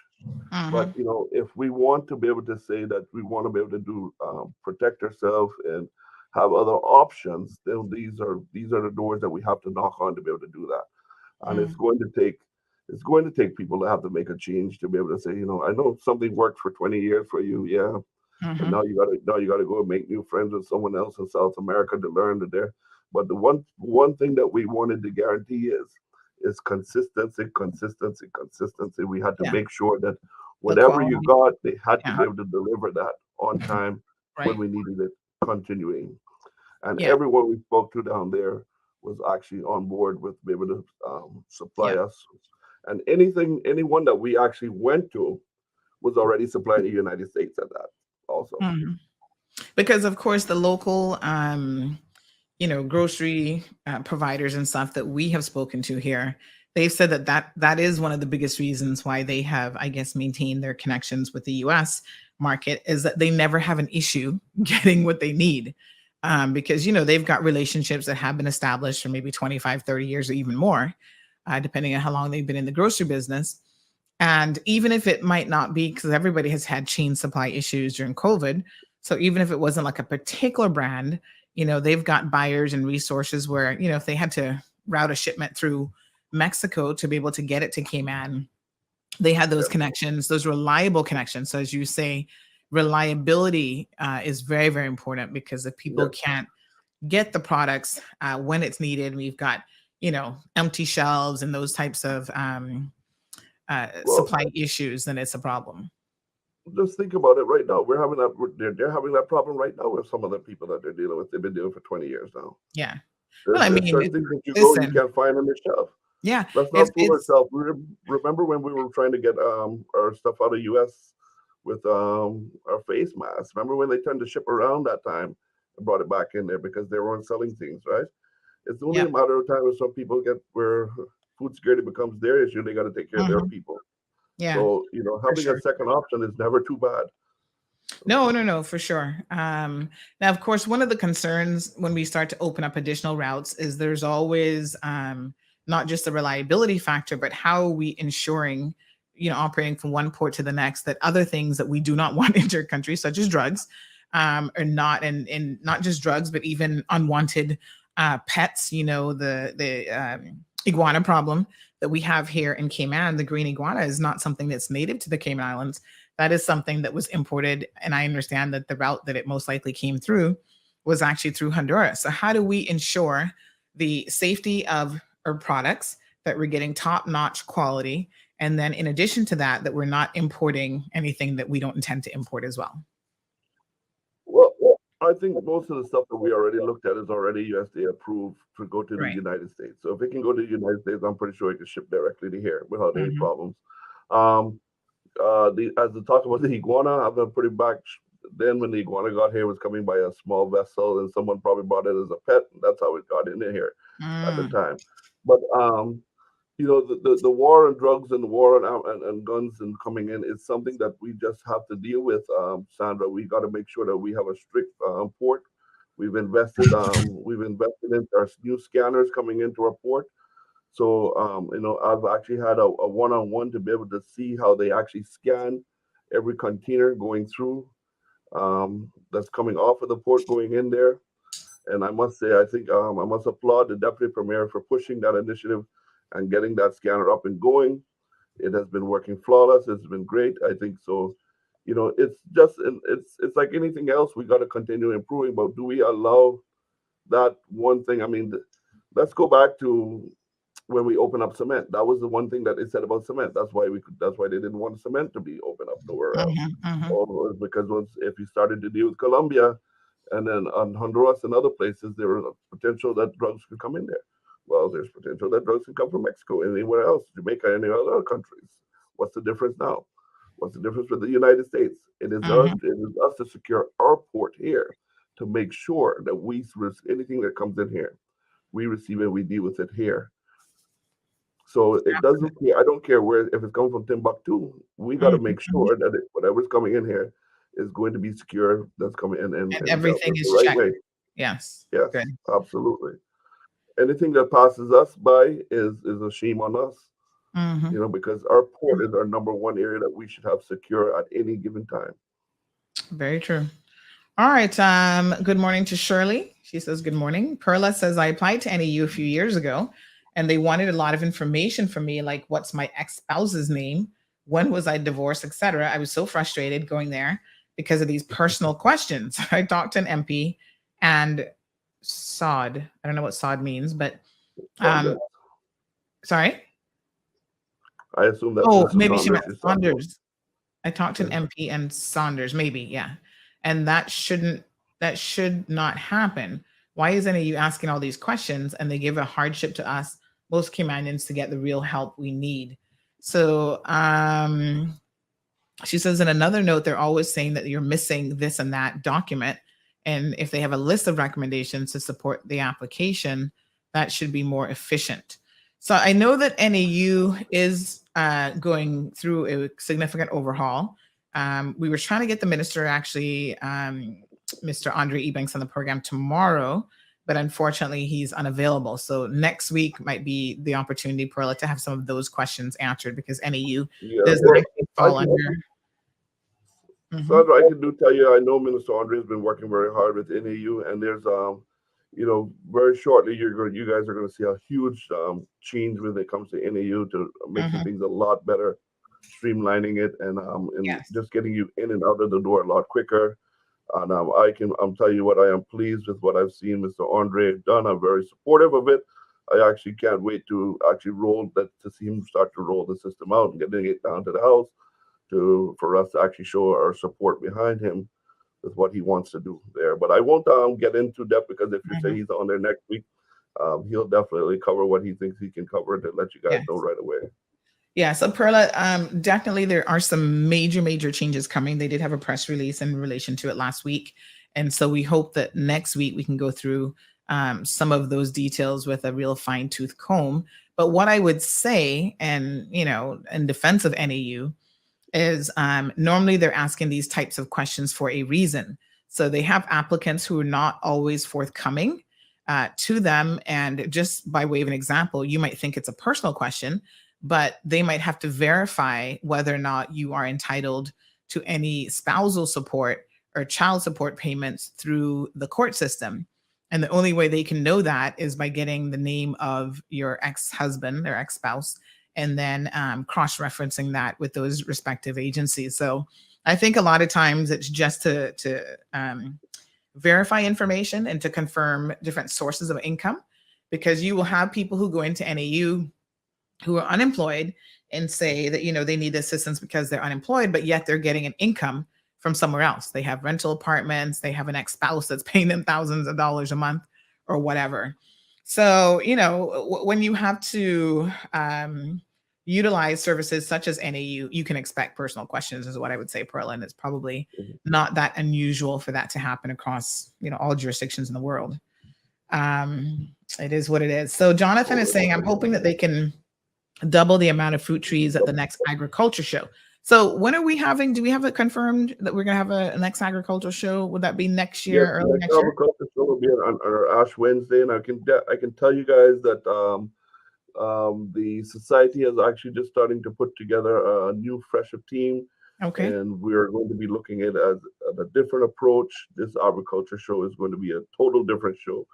but mhm. if we want to be able to say that we want to be able to do protect ourselves and have other options, then these are the doors that we have to knock on to be able to do that. And Mm, it's going to take people to have to make a change to be able to say, I know something worked for 20 years for you, yeah, but mhm. now you gotta go and make new friends with someone else in South America to learn that there. But the one thing that we wanted to guarantee is consistency, consistency, consistency. We had to Yeah, make sure that the whatever you quality. got, they had to Yeah, be able to deliver that on time when right. we needed it, continuing. And Yeah, everyone we spoke to down there was actually on board with be able to supply yeah. us. And anyone that we actually went to was already supplying the United States at that also. Mhm. Because of course the local, grocery providers and stuff that we have spoken to here, they've said that is one of the biggest reasons why they have, I guess, maintained their connections with the U.S. market, is that they never have an issue getting what they need. Because they've got relationships that have been established for maybe 25, 30 years or even more, depending on how long they've been in the grocery business. And even if it might not be, because everybody has had chain supply issues during COVID. So even if it wasn't like a particular brand, they've got buyers and resources where, if they had to route a shipment through Mexico to be able to get it to Cayman, they had those Yeah. connections, those reliable connections. So as you say, reliability is very, very important, because if people Yes. can't get the products when it's needed, we've got, empty shelves and those types of Well, supply issues, then it's a problem. just think about it right now. We're having that. They're having that problem right now with some of the people that they're dealing with. They've been dealing for 20 years now. Yeah. Well, I There's mean, certain things that you go, you listen, can't find on the shelf. yeah, Let's it's not fool it's ourselves. Remember when we were trying to get our stuff out of U.S. with our face masks? Remember when they turned the ship around that time and brought it back in there because they weren't selling things, right? It's only yeah, a matter of time when some people get where food security becomes their issue. They got to take care of their mhm, people. yeah, So for having a sure. second option is never too bad. No, no, no, for sure. Now, of course, one of the concerns when we start to open up additional routes is there's always not just the reliability factor, but how are we ensuring, operating from one port to the next, that other things that we do not want enter country, such as drugs, are not, and not just drugs, but even unwanted pets. The iguana problem that we have here in Cayman, the green iguana, is not something that's native to the Cayman Islands. That is something that was imported, and I understand that the route that it most likely came through was actually through Honduras. So how do we ensure the safety of our products, that we're getting top-notch quality, and then in addition to that, that we're not importing anything that we don't intend to import as well? Well, I think most of the stuff that we already looked at is already USDA approved to go to the Right. United States. So if it can go to the United States, I'm pretty sure it can ship directly to here without any Mhm. problems. Um, as to talk about the iguana, I've been pretty back then when the iguana got here, it was coming by a small vessel and someone probably brought it as a pet. And that's how it got in here at the Mm. time. But the war on drugs and the war on and guns and coming in is something that we just have to deal with, Sandra. We got to make sure that we have a strict port. We've invested in our new scanners coming into our port. So I've actually had a one-on-one to be able to see how they actually scan every container going through, that's coming off of the port going in there. And I must say, I think I must applaud the deputy premier for pushing that initiative and getting that scanner up and going. It has been working flawless. It's been great. I think so. It's like anything else. We got to continue improving. But do we allow that one thing? I mean, let's go back to when we open up cement. That was the one thing that they said about cement. That's why we could. That's why they didn't want cement to be open up nowhere else. Mhm, mhm, Or because once if you started to deal with Colombia, and then on Honduras and other places, there was a potential that drugs could come in there. Well, there's potential that drugs can come from Mexico, anywhere else, Jamaica, any other countries. What's the difference now? What's the difference with the United States? mhm. It is us to secure our port here to make sure that anything that comes in here, we receive it, we deal with it here. So it doesn't Absolutely. care. I don't care where if it's coming from Timbuktu. We got to Mhm, make mhm. sure that whatever's coming in here is going to be secure. That's coming in And and dealt everything with the is right checked. way. Yes. Yes, Good. absolutely. Anything that passes us by is a shame on us. Mhm. Because our port is our number one area that we should have secure at any given time. Very true. All right. Good morning to Shirley. She says, good morning. Perla says, I applied to NAU a few years ago and they wanted a lot of information from me, like what's my ex-spouse's name? When was I divorced, etc. I was so frustrated going there because of these personal questions. I talked to an MP and sod. I don't know what sod means, but um, Sundance. sorry. I assume that's Oh, Mr. maybe she Saunders meant you're talking about. Saunders. I talked to an Yeah. MP and Saunders, maybe, yeah. And that should not happen. Why isn't you asking all these questions and they give a hardship to us, most Caymanians, to get the real help we need? So she says in another note, they're always saying that you're missing this and that document. And if they have a list of recommendations to support the application, that should be more efficient. So I know that NAU is going through a significant overhaul. We were trying to get the minister, actually, Mr. Andre Ebanks, on the program tomorrow, but unfortunately he's unavailable. So next week might be the opportunity, Perla, to have some of those questions answered because NAU Yeah. doesn't Well, actually I fall can, under. Mhm. Sandra, I can do tell you. I know Minister Andre has been working very hard with NAU, and there's very shortly you guys are going to see a huge change when it comes to NAU to making Mhm. things a lot better, streamlining it, and Yes. just getting you in and out of the door a lot quicker. And I'm telling you what, I am pleased with what I've seen Mr. Andre done. I'm very supportive of it. I actually can't wait to actually roll that to see him start to roll the system out and getting it down to the house. for us to actually show our support behind him with what he wants to do there. But I won't get into depth because if you say Mhm. he's on there next week, he'll definitely cover what he thinks he can cover to let you guys know Yes. right away. Yeah, so Perla, definitely there are some major changes coming. They did have a press release in relation to it last week. And so we hope that next week we can go through some of those details with a real fine tooth comb. But what I would say, and in defense of NAU, is normally they're asking these types of questions for a reason. So they have applicants who are not always forthcoming to them. And just by way of an example, you might think it's a personal question, but they might have to verify whether or not you are entitled to any spousal support or child support payments through the court system. And the only way they can know that is by getting the name of your ex husband or ex spouse and then cross referencing that with those respective agencies. So I think a lot of times it's just to verify information and to confirm different sources of income, because you will have people who go into NAU who are unemployed and say that they need assistance because they're unemployed, but yet they're getting an income from somewhere else. They have rental apartments, they have an ex-spouse that's paying them thousands of dollars a month or whatever. So when you have to utilize services such as NAU, you can expect personal questions, is what I would say, Pearl. And it's probably Mhm. not that unusual for that to happen across all jurisdictions in the world. It is what it is. So Jonathan is saying, I'm hoping that they can double the amount of fruit trees at the next agriculture show. So when are we having, do we have it confirmed that we're going to have a next agricultural show? Would that be next Yes, year, the early next next year? agriculture show will be on our Ash Wednesday, and I can tell you guys that the society is actually just starting to put together a new, fresher team, Okay. and we are going to be looking at a different approach. This agriculture show is going to be a total different show.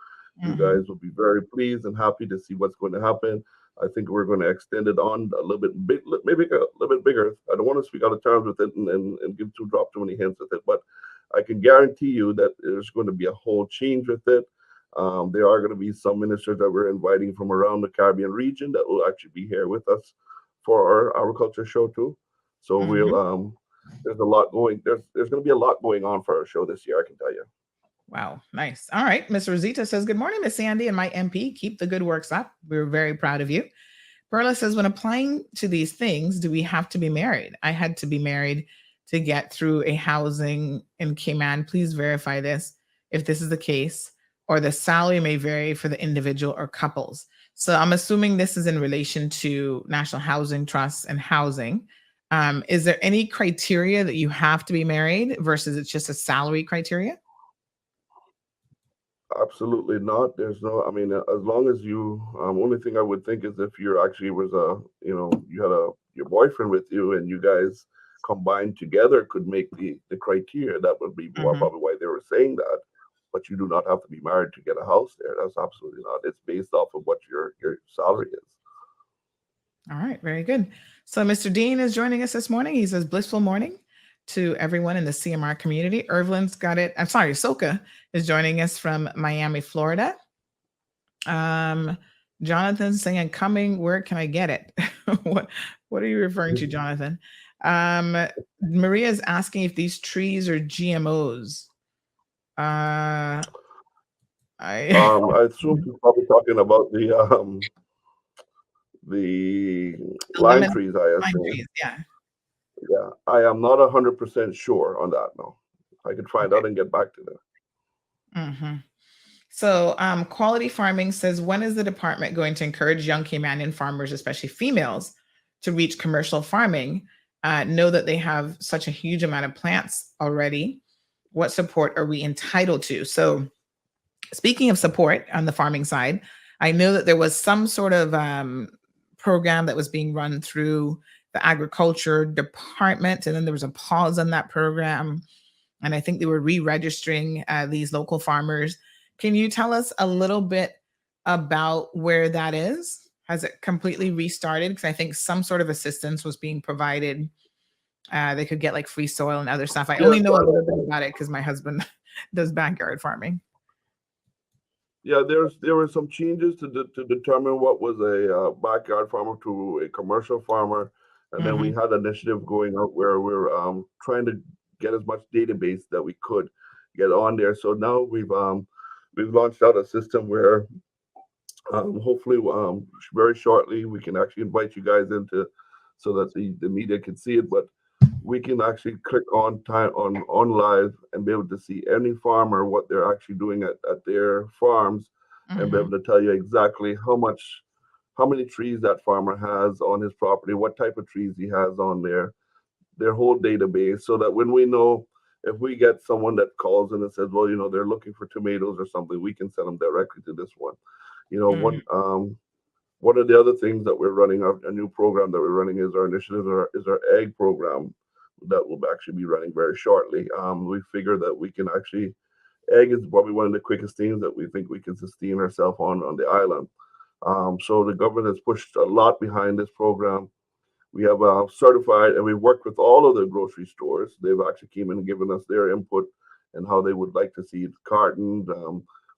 You Hmm. guys will be very pleased and happy to see what's going to happen. I think we're going to extend it on a little bit, maybe a little bit bigger. I don't want to speak out of terms with it and drop too many hints with it, but I can guarantee you that there's going to be a whole change with it. There are going to be some ministers that we're inviting from around the Caribbean region that will actually be here with us for our agriculture show too. So we'll Hmm. there's a lot going there's going to be a lot going on for our show this year. I can tell you. Wow, nice. All right. Miss Rosita says, good morning, Miss Sandy and my MP. Keep the good works up. We're very proud of you. Perla says, when applying to these things, do we have to be married? I had to be married to get through a housing in Cayman. Please verify this if this is the case, or the salary may vary for the individual or couples. So I'm assuming this is in relation to National Housing Trust and housing. Is there any criteria that you have to be married versus it's just a salary criteria? Absolutely not. There's no. I mean, as long as you, only thing I would think is if you're actually was you had a your boyfriend with you and you guys combined together could make the criteria. That would be more Mhm. probably why they were saying that. But you do not have to be married to get a house there. That's absolutely not. It's based off of what your salary is. All right, very good. So Mr. Dean is joining us this morning. He says, blissful morning to everyone in the CMR community. Irvin's got it. I'm sorry, Soka is joining us from Miami, Florida. Um, Jonathan's saying, coming, where can I get it? what what are you referring to, Jonathan? Maria is asking if these trees are GMOs. Uh I I assume you're probably talking about the the lime lemon trees. I lime assume. trees, yeah. Yeah, I am not 100% sure on that. No, I could find Okay. out and get back to that. Mhm. So, Quality Farming says, when is the department going to encourage young Caymanian farmers, especially females, to reach commercial farming? Know that they have such a huge amount of plants already. What support are we entitled to? So, speaking of support on the farming side, I know that there was some sort of program that was being run through the agriculture department, and then there was a pause on that program, and I think they were re-registering these local farmers. Can you tell us a little bit about where that is? Has it completely restarted? Because I think some sort of assistance was being provided. They could get like free soil and other stuff. I Yeah, only know so a little bit about it because my husband does backyard farming. yeah, there were some changes to determine what was a backyard farmer to a commercial farmer. And then we Mm-hmm. had an initiative going out where we're trying to get as much database that we could get on there. So now we've launched out a system where hopefully very shortly we can actually invite you guys into so that the media can see it. But we can actually click on time on live and be able to see any farmer what they're actually doing at their farms and be Mm-hmm. able to tell you exactly how many trees that farmer has on his property, what type of trees he has on there, their whole database, so that when we know if we get someone that calls in and says, well, they're looking for tomatoes or something, we can send them directly to this one. Mm-hmm. One of the other things that we're running, a new program that we're running is our initiative, is our egg program that will actually be running very shortly. We figure that we can actually, egg is probably one of the quickest things that we think we can sustain ourselves on the island. So the government has pushed a lot behind this program. We have certified, and we worked with all of the grocery stores. They've actually came in and given us their input and how they would like to see it cartoned.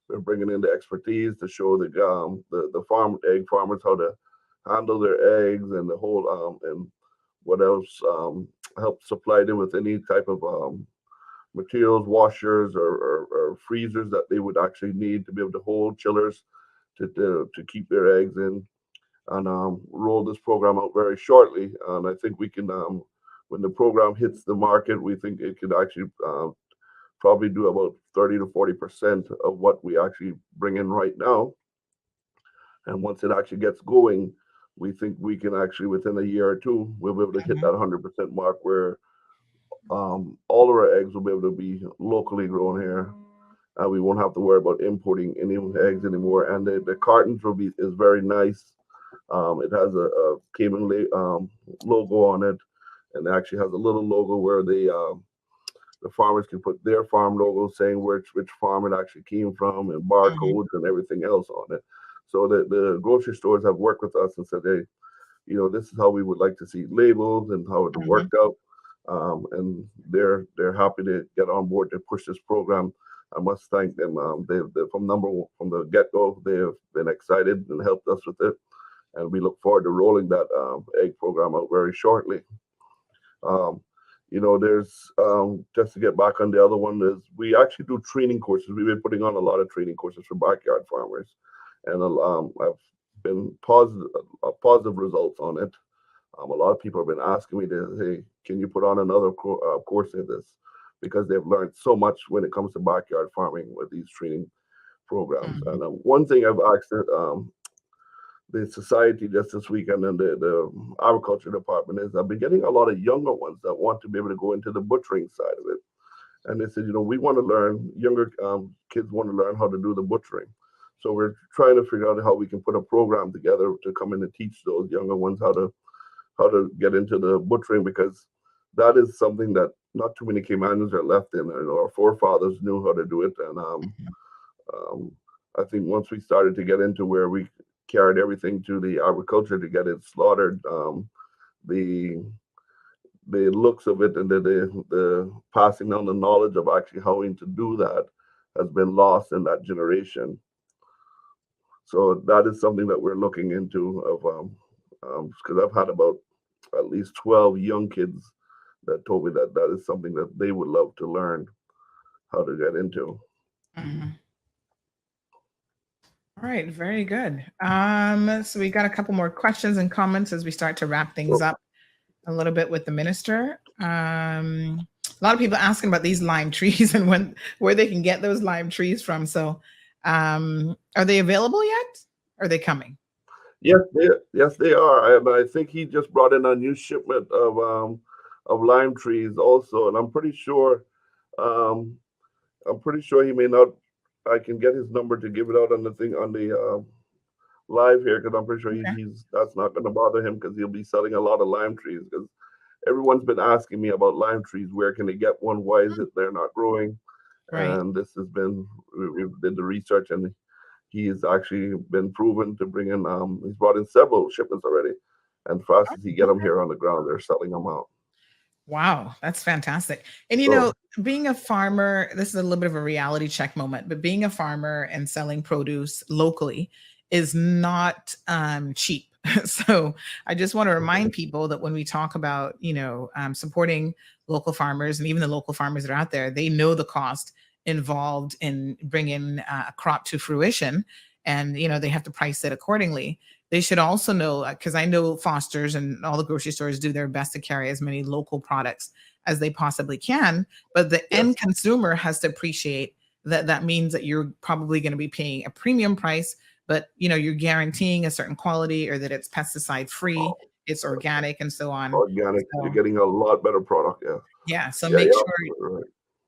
We're bringing in the expertise to show the farm egg farmers how to handle their eggs and the whole and what else help supply them with any type of materials, washers or freezers that they would actually need to be able to hold chillers to keep their eggs in, and roll this program out very shortly. And I think we can, when the program hits the market, we think it could actually probably do about 30 to 40% of what we actually bring in right now. And once it actually gets going, we think we can actually, within a year or two, we'll be able to hit that 100% mark where all of our eggs will be able to be locally grown here. We won't have to worry about importing any eggs anymore. And the cartons will be is very nice. It has a Cayman logo on it, and it actually has a little logo where the farmers can put their farm logo saying which farm it actually came from and Mm-hmm. barcodes and everything else on it. So the grocery stores have worked with us and said, hey, this is how we would like to see it labeled and how it Mm-hmm. worked out. And they're happy to get on board to push this program. I must thank them. They from the get go, they have been excited and helped us with it, and we look forward to rolling that egg program out very shortly. Um, there's just to get back on the other one is we actually do training courses. We've been putting on a lot of training courses for backyard farmers, and I've been positive results on it. A lot of people have been asking me to, hey, can you put on another course in this? Because they've learned so much when it comes to backyard farming with these training programs. Mm-hmm. And one thing I've asked the society just this weekend and the agriculture department is I've been getting a lot of younger ones that want to be able to go into the butchering side of it. And they said, we want to learn, younger kids want to learn how to do the butchering. So we're trying to figure out how we can put a program together to come in and teach those younger ones how to get into the butchering, because that is something that not too many Caymanians are left in. Our forefathers knew how to do it, and um, I think once we started to get into where we carried everything to the agriculture to get it slaughtered, the the looks of it and the passing down the knowledge of actually how to do that has been lost in that generation. So that is something that we're looking into of because I've had about at least 12 young kids that told me that that is something that they would love to learn how to get into. Mm-hmm. All right, very good. So we got a couple more questions and comments as we start to wrap things So up a little bit with the minister. A lot of people asking about these lime trees and where they can get those lime trees from. So, are they available yet? Are they coming? yes they are, and I think he just brought in a new shipment of lime trees also, and um, I'm pretty sure he may not. I can get his number to give it out on the thing on the live here because I'm pretty sure Okay. he's that's not going to bother him because he'll be selling a lot of lime trees because everyone's been asking me about lime trees. Where can they get one? Why is it they're not growing? Right. And this has been we did the research and he has actually been proven to bring in. He's brought in several shipments already, and fast as he get them Okay. here on the ground, they're selling them out. Wow, that's fantastic. And So being a farmer, this is a little bit of a reality check moment, but being a farmer and selling produce locally is not cheap. So I just want to remind people that when we talk about, supporting local farmers, and even the local farmers that are out there, they know the cost involved in bringing a crop to fruition, and they have to price it accordingly. They should also know, because I know Foster's and all the grocery stores do their best to carry as many local products as they possibly can, but the Yes. end consumer has to appreciate that. That means that you're probably going to be paying a premium price, but you're guaranteeing a certain quality, or that it's pesticide free, Oh, it's organic, and so on. organic. You're So getting a lot better product. Yeah. yeah, so Yeah. make Yeah. sure, Absolutely right.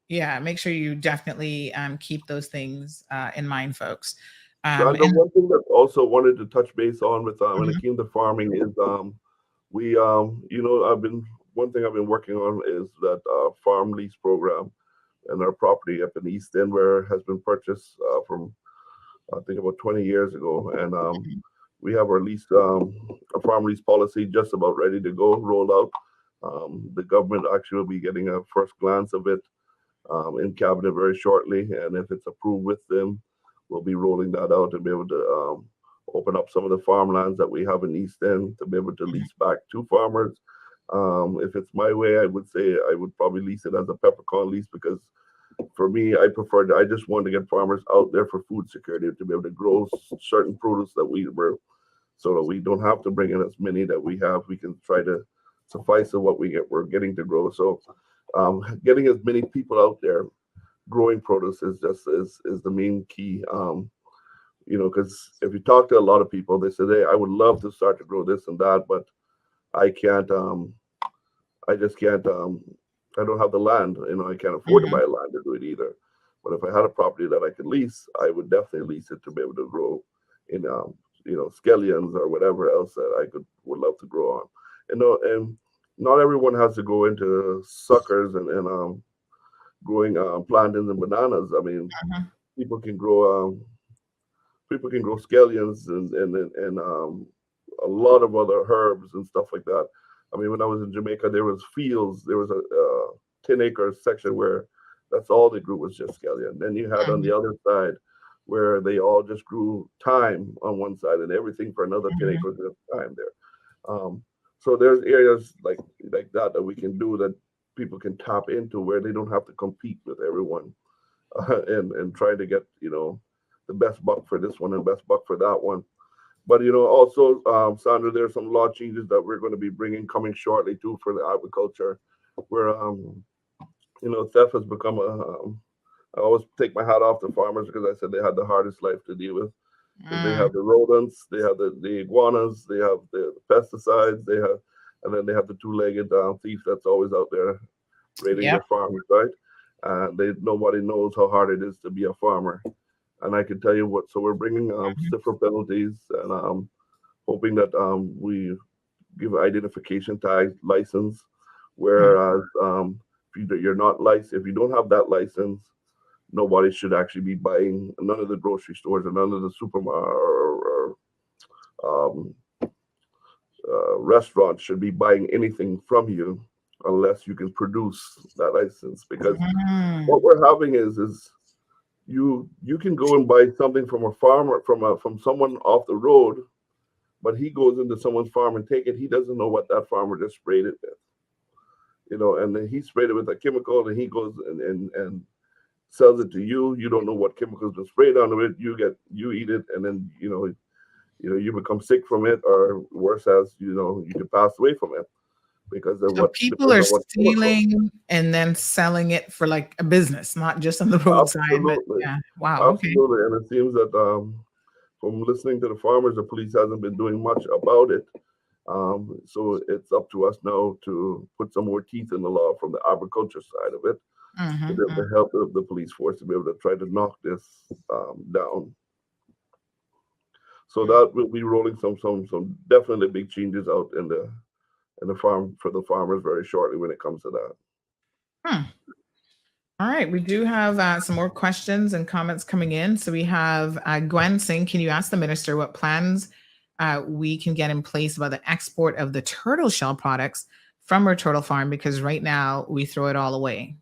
yeah, make sure you definitely keep those things in mind, folks. Sandra, And one thing that also wanted to touch base on with when it Mhm, came to farming is we I've been one thing I've been working on is that farm lease program, and our property up in East End where has been purchased from I think about 20 years ago, and mhm, we have our lease a farm lease policy just about ready to go rolled out. The government actually will be getting a first glance of it in cabinet very shortly, and if it's approved with them, we'll be rolling that out and be able to open up some of the farmlands that we have in East End to be able to mhm, lease back to farmers. If it's my way, I would say I would probably lease it as a peppercorn lease because for me, I prefer. I just want to get farmers out there for food security to be able to grow certain produce that we were, so that we don't have to bring in as many that we have. We can try to suffice of what we're getting to grow. So, getting as many people out there growing produce is the main key. Because if you talk to a lot of people, they say, "Hey, I would love to start to grow this and that, but I can't. I just can't. I don't have the land. I can't afford to mhm, buy land to do it either. But if I had a property that I could lease, I would definitely lease it to be able to grow in, scallions or whatever else that I would love to grow on. And not everyone has to go into suckers and growing plantains and bananas. I mean, mhm, people can grow. People can grow scallions and a lot of other herbs and stuff like that. I mean, when I was in Jamaica, there was fields. There was a 10-acre section where that's all they grew was just scallion. Then you had on mhm, the other side where they all just grew thyme on one side and everything for another 10 mhm. acres of thyme there. Um, so there's areas like that we can do that people can tap into where they don't have to compete with everyone and try to get the best buck for this one and best buck for that one. But also, Sandra, there's some law changes that we're going to be bringing coming shortly too for the agriculture, where theft has become a. I always take my hat off to farmers because I said they had the hardest life to deal with because they Mm, have the rodents, they have the iguanas, they have the pesticides, and then they have the two-legged thief that's always out there raiding yep. their farms, right? Nobody knows how hard it is to be a farmer, and I can tell you what. So we're bringing Mhm, stiffer penalties and hoping that we give identification tag license, mm, whereas you're not licensed, if you don't have that license, nobody should actually be buying. None of the grocery stores or none of the supermarket or um, restaurants should be buying anything from you unless you can produce that license. Because mm, what we're having is you can go and buy something from a farmer from someone off the road, but he goes into someone's farm and take it. He doesn't know what that farmer just sprayed it with, and then he sprayed it with a chemical, and he goes and sells it to you. You don't know what chemicals been sprayed onto it. You eat it, and then you become sick from it, or worse, as you can pass away from it because of So what people depends are on what chemical. stealing and then selling it for like a business, not just on the roadside, but Absolutely, yeah. Wow. Okay. absolutely, and it seems that from listening to the farmers, the police hasn't been doing much about it. So it's up to us now to put some more teeth in the law from the agriculture side of it to be able Mm-hmm. to help the police force to be able to try to knock this down. So that will be rolling some definitely big changes out in the farm for the farmers very shortly when it comes to that. Hmm. All right. We do have some more questions and comments coming in. So we have Gwen saying, can you ask the minister what plans we can get in place about the export of the turtle shell products from our turtle farm? Because right now we throw it all away.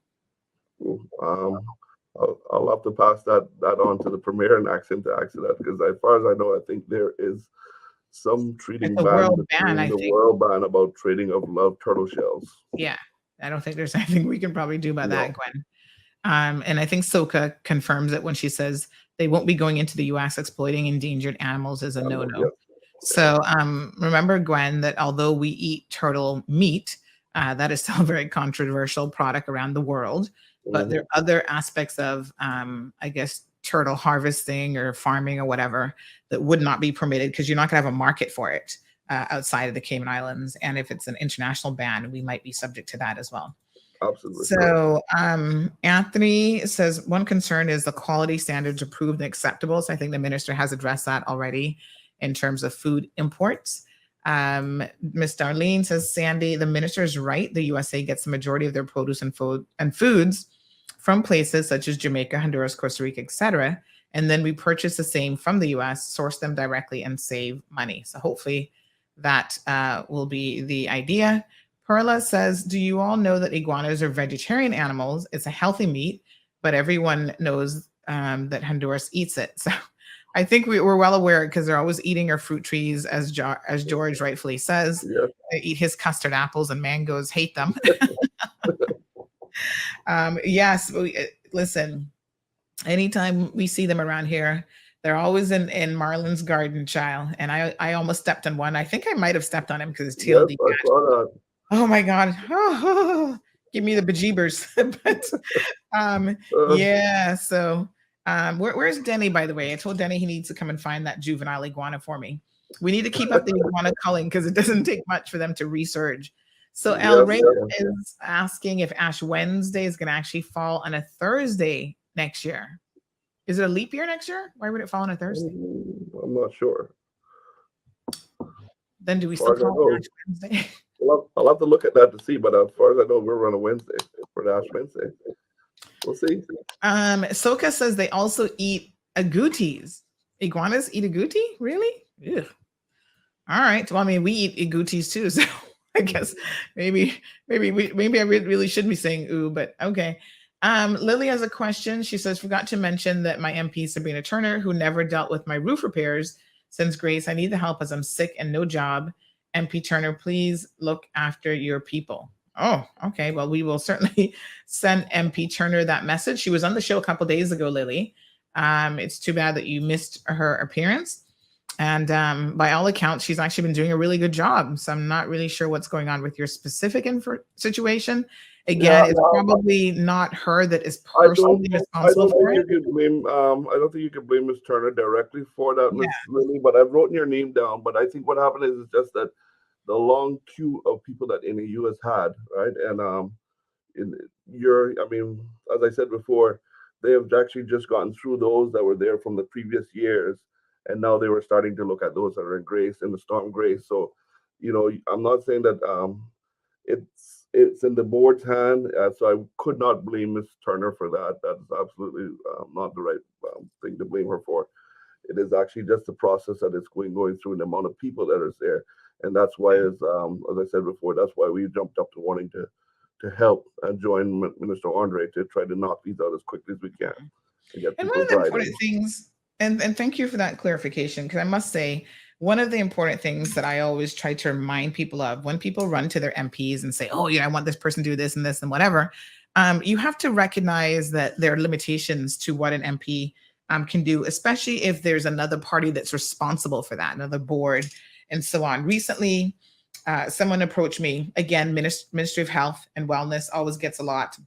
Cool. I'll have to pass that on to the premier and ask him to answer that because as far as I know, I think there is some It's treating a ban world ban, between I the think. world ban about trading of love turtle shells. Yeah. I don't think there's anything we can probably do about that, No. Gwen. And I think Soka confirms it when she says they won't be going into the US exploiting endangered animals is a no-no. Yes. Yeah. So remember, Gwen, that although we eat turtle meat, that is still a very controversial product around the world. But there Hmm. are other aspects of, I guess, turtle harvesting or farming or whatever that would not be permitted because you're not going to have a market for it outside of the Cayman Islands. And if it's an international ban, we might be subject to that as well. Absolutely correct. So Anthony says one concern is the quality standards approved and acceptable. So I think the minister has addressed that already in terms of food imports. Miss Darlene says, Sandy, the minister is right. The USA gets the majority of their produce and foods from places such as Jamaica, Honduras, Costa Rica, etc. And then we purchase the same from the US, source them directly, and save money. So hopefully that will be the idea. Perla says, do you all know that iguanas are vegetarian animals? It's a healthy meat, but everyone knows that Honduras eats it. So I think we're well aware because they're always eating our fruit trees, as George rightfully says. Yes. They eat his custard apples and mangoes, hate them. Yes, listen, anytime we see them around here, they're always in Marlon's garden, child. And I almost stepped on one. I think I might have stepped on him because his tail Yes, I detached. saw that. Oh my God. Give me the bejeebers. But Uh, yeah, so where's Denny, by the way? I told Denny he needs to come and find that juvenile iguana for me. We need to keep up the iguana culling because it doesn't take much for them to resurge. So El yes, Rey yes. is asking if Ash Wednesday is going to actually fall on a Thursday next year. Is it a leap year next year? Why would it fall on a Thursday? I'm not sure. Then do we As far still as I call it know, Ash Wednesday? I'll have to look at that to see. But as far as I know, we're running Wednesday for the Ash Wednesday. We'll see. Soka says they also eat agoutis. Iguanas eat agouti? Really? Ugh. All right. Well, I mean, we eat agoutis too, so I guess maybe I really shouldn't be saying ooh, but okay. Lily has a question. She says, forgot to mention that my MP Sabrina Turner, who never dealt with my roof repairs since Grace, I need the help as I'm sick and no job. MP Turner, please look after your people. Oh, okay. Well, we will certainly send MP Turner that message. She was on the show a couple days ago, Lily. It's too bad that you missed her appearance. And by all accounts, she's actually been doing a really good job. So I'm not really sure what's going on with your specific situation. Yeah, Again, it's probably not her that is I don't. personally I responsible don't for think it. you can blame. I don't think you can blame Miss Turner directly for that, Yeah. Miss Lily. But I've written your name down. But I think what happened is just that the long queue of people that NAU has had, right? And in I mean, as I said before, they have actually just gotten through those that were there from the previous years, and now they were starting to look at those that are in Grace and the Storm Grace. So, I'm not saying that it's in the board's hand, so I could not blame Miss Turner for that. That's absolutely not the right thing to blame her for. It is actually just the process that it's going through and the amount of people that is there, and that's why, as I said before, that's why we jumped up to wanting to help and join Minister Andre to try to knock these out as quickly as we can and get And one people of the important driving. things, and thank you for that clarification, because I must say, one of the important things that I always try to remind people of when people run to their MPs and say, oh, yeah, I want this person to do this and whatever, you have to recognize that there are limitations to what an MP can do, especially if there's another party that's responsible for that, another board, and so on. Recently, someone approached me, again, Ministry of Health and Wellness always gets a lot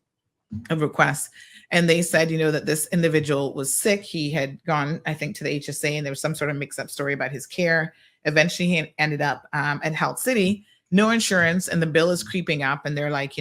of requests. And they said, that this individual was sick. He had gone, I think, to the HSA, and there was some sort of mix-up story about his care. Eventually, he ended up at Health City, no insurance, and the bill is creeping up. And they're like,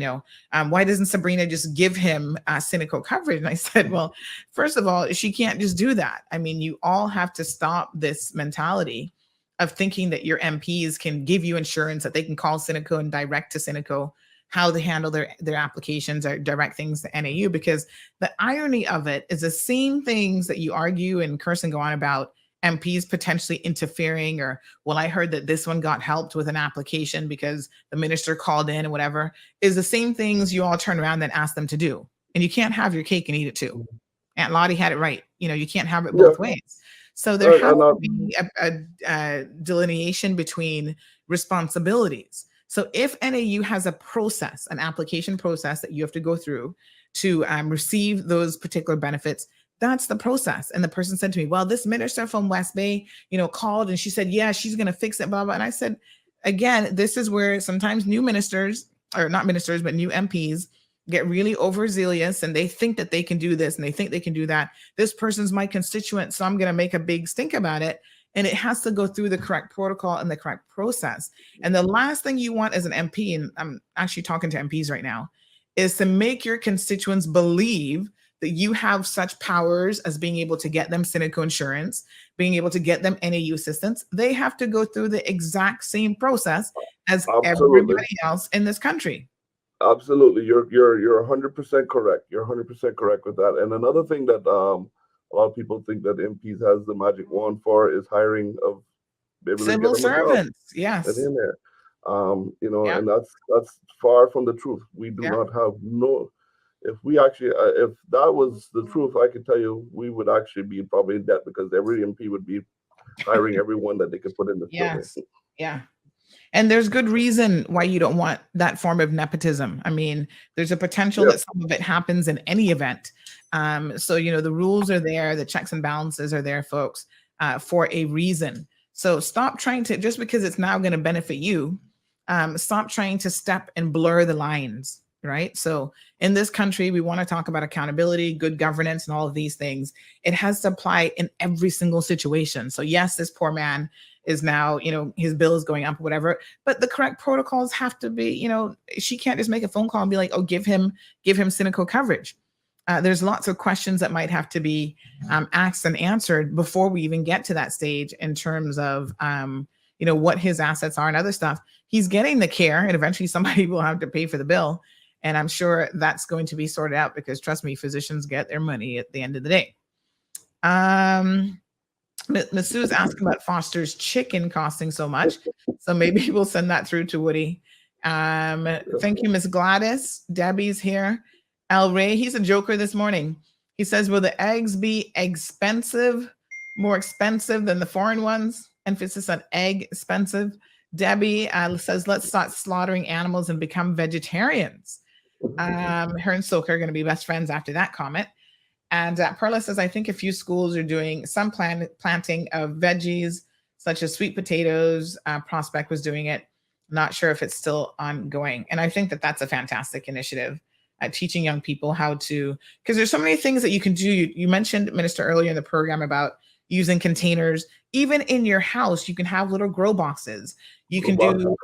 why doesn't Sabrina just give him Cynical coverage? And I said, well, first of all, she can't just do that. I mean, you all have to stop this mentality of thinking that your MPs can give you insurance, that they can call Cynical and direct to Cynical how to handle their applications or direct things to NAU, because the irony of it is the same things that you argue and curse and go on about MPs potentially interfering, or, well, I heard that this one got helped with an application because the minister called in and whatever, is the same things you all turn around and ask them to do. And you can't have your cake and eat it too. Aunt Lottie had it right. You can't have it Yeah, both ways. So there Right, has and to be a delineation between responsibilities. So if NAU has a process, an application process that you have to go through to receive those particular benefits, that's the process. And the person said to me, well, this minister from West Bay, called and she said, yeah, she's going to fix it, blah, blah. And I said, again, this is where sometimes new ministers, or not ministers, but new MPs get really overzealous and they think that they can do this and they think they can do that. This person's my constituent, so I'm going to make a big stink about it. And it has to go through the correct protocol and the correct process. And the last thing you want as an MP, and I'm actually talking to MPs right now, is to make your constituents believe that you have such powers as being able to get them Cineco insurance, being able to get them NAU assistance. They have to go through the exact same process as absolutely, everybody else in this country. absolutely, you're 100% correct. You're 100% correct with that. And another thing that a lot of people think that MPs has the magic wand for is hiring of be able to get Civil them a job servants, and yes. in there. Yeah, And that's far from the truth. We do yeah. not have no. If we actually, if that was the truth, I can tell you, we would actually be probably in debt because every MP would be hiring everyone that they could put in this building. Yes. Yeah. And there's good reason why you don't want that form of nepotism. I mean, there's a potential Yeah, that some of it happens in any event. So, the rules are there, the checks and balances are there, folks, for a reason. So stop trying to, just because it's now going to benefit you, stop trying to step and blur the lines, right? So in this country, we want to talk about accountability, good governance, and all of these things. It has to apply in every single situation. So yes, this poor man is now, his bill is going up, whatever, but the correct protocols have to be, she can't just make a phone call and be like, oh, give him Cineco coverage. There's lots of questions that might have to be asked and answered before we even get to that stage in terms of, what his assets are and other stuff. He's getting the care, and eventually somebody will have to pay for the bill. And I'm sure that's going to be sorted out because, trust me, physicians get their money at the end of the day. Miss Sue's asking about Foster's chicken costing so much. So maybe we'll send that through to Woody. Thank you, Miss Gladys. Debbie's here. Al Ray, he's a joker this morning. He says, will the eggs be expensive, more expensive than the foreign ones? Emphasis on egg expensive. Debbie says, let's start slaughtering animals and become vegetarians. Her and Soka are going to be best friends after that comment. And Perla says, I think a few schools are doing some planting of veggies, such as sweet potatoes. Prospect was doing it. Not sure if it's still ongoing. And I think that that's a fantastic initiative, teaching young people how to, because there's so many things that you can do. You mentioned, Minister, earlier in the program about using containers. Even in your house, you can have little grow boxes. You can do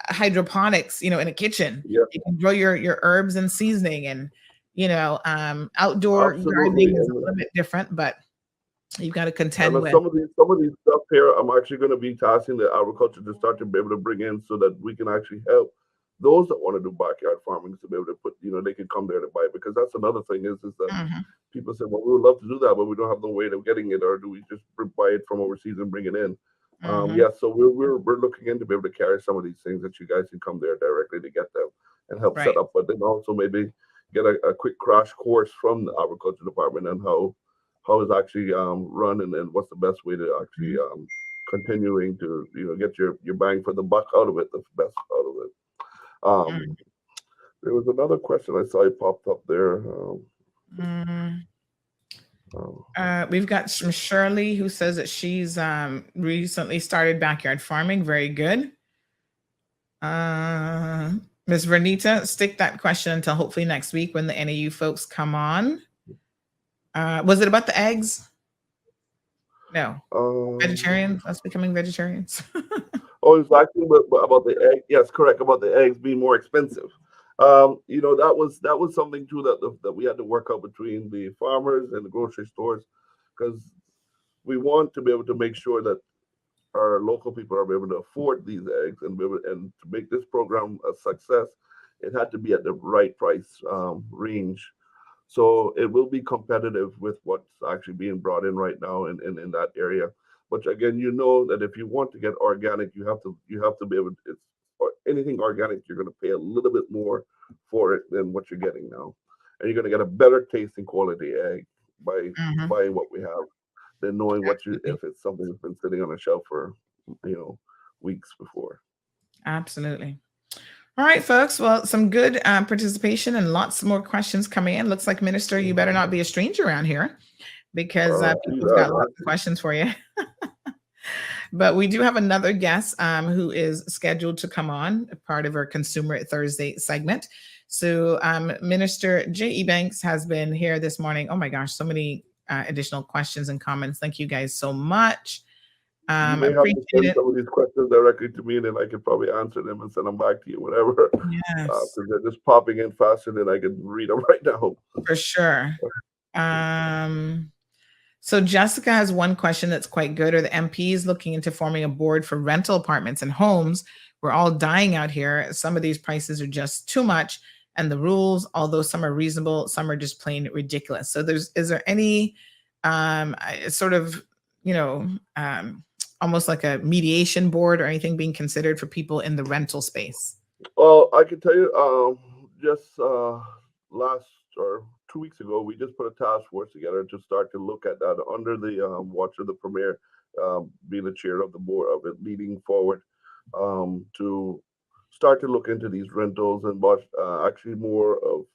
hydroponics, in a kitchen. yeah, You can grow your herbs and seasoning, and outdoor absolutely. gardening is a little bit different, but you've got to contend And with. some of these stuff here, I'm actually going to be tasking the agriculture to start to be able to bring in so that we can actually help those that want to do backyard farming to be able to put, they can come there to buy it. Because that's another thing is that Mhm. people say, well, we would love to do that, but we don't have no way of getting it, or do we just buy it from overseas and bring it in? Mhm. Yeah, so we're looking into be able to carry some of these things that you guys can come there directly to get them and help set Right. up, but then also maybe get a quick crash course from the agriculture department on how it's actually run, and what's the best way to actually Mhm. continuing to get your bang for the buck out of it, the best out of it. Um, there was another question I saw popped up there. Mhm. Um, We've got some Shirley who says that she's recently started backyard farming. Very good. Ms. Vernita, stick that question until hopefully next week when the NAU folks come on. Was it about the eggs? No. um, Vegetarians? Us becoming vegetarians? oh, it's actually about the egg. Yes, correct, about the eggs being more expensive. That was something too that we had to work out between the farmers and the grocery stores, because we want to be able to make sure that our local people are able to afford these eggs, and to make this program a success, it had to be at the right price range. So it will be competitive with what's actually being brought in right now in that area. But again, that if you want to get organic, you have to be able to, or anything organic, you're going to pay a little bit more for it than what you're getting now, and you're going to get a better tasting quality egg by Mhm. buying what we have. than knowing what you Absolutely. if it's something that's been sitting on a shelf for you know weeks before. Absolutely. All right, folks. Well, some good participation and lots more questions coming in. Looks like, Minister, you better not be a stranger around here because See people's got that, lots of questions for you. But we do have another guest who is scheduled to come on, a part of our Consumer Thursday segment. So, Minister J. Ebanks has been here this morning. Oh my gosh, so many additional questions and comments. Thank you guys so much. you may have to Appreciate send it. some of these questions directly to me, and then I could probably answer them and send them back to you, whatever, Yes, because they're just popping in faster than I can read them right now. for sure. Um, So Jessica has one question that's quite good. Are the MPs looking into forming a board for rental apartments and homes? We're all dying out here. Some of these prices are just too much, and the rules, although some are reasonable, some are just plain ridiculous. So is there any sort of, you know, almost like a mediation board or anything being considered for people in the rental space? Well, I can tell you, just last or 2 weeks ago, we just put a task force together to start to look at that under the watch of the premier, being the chair of the board of it, leading forward to start to look into these rentals and what actually more of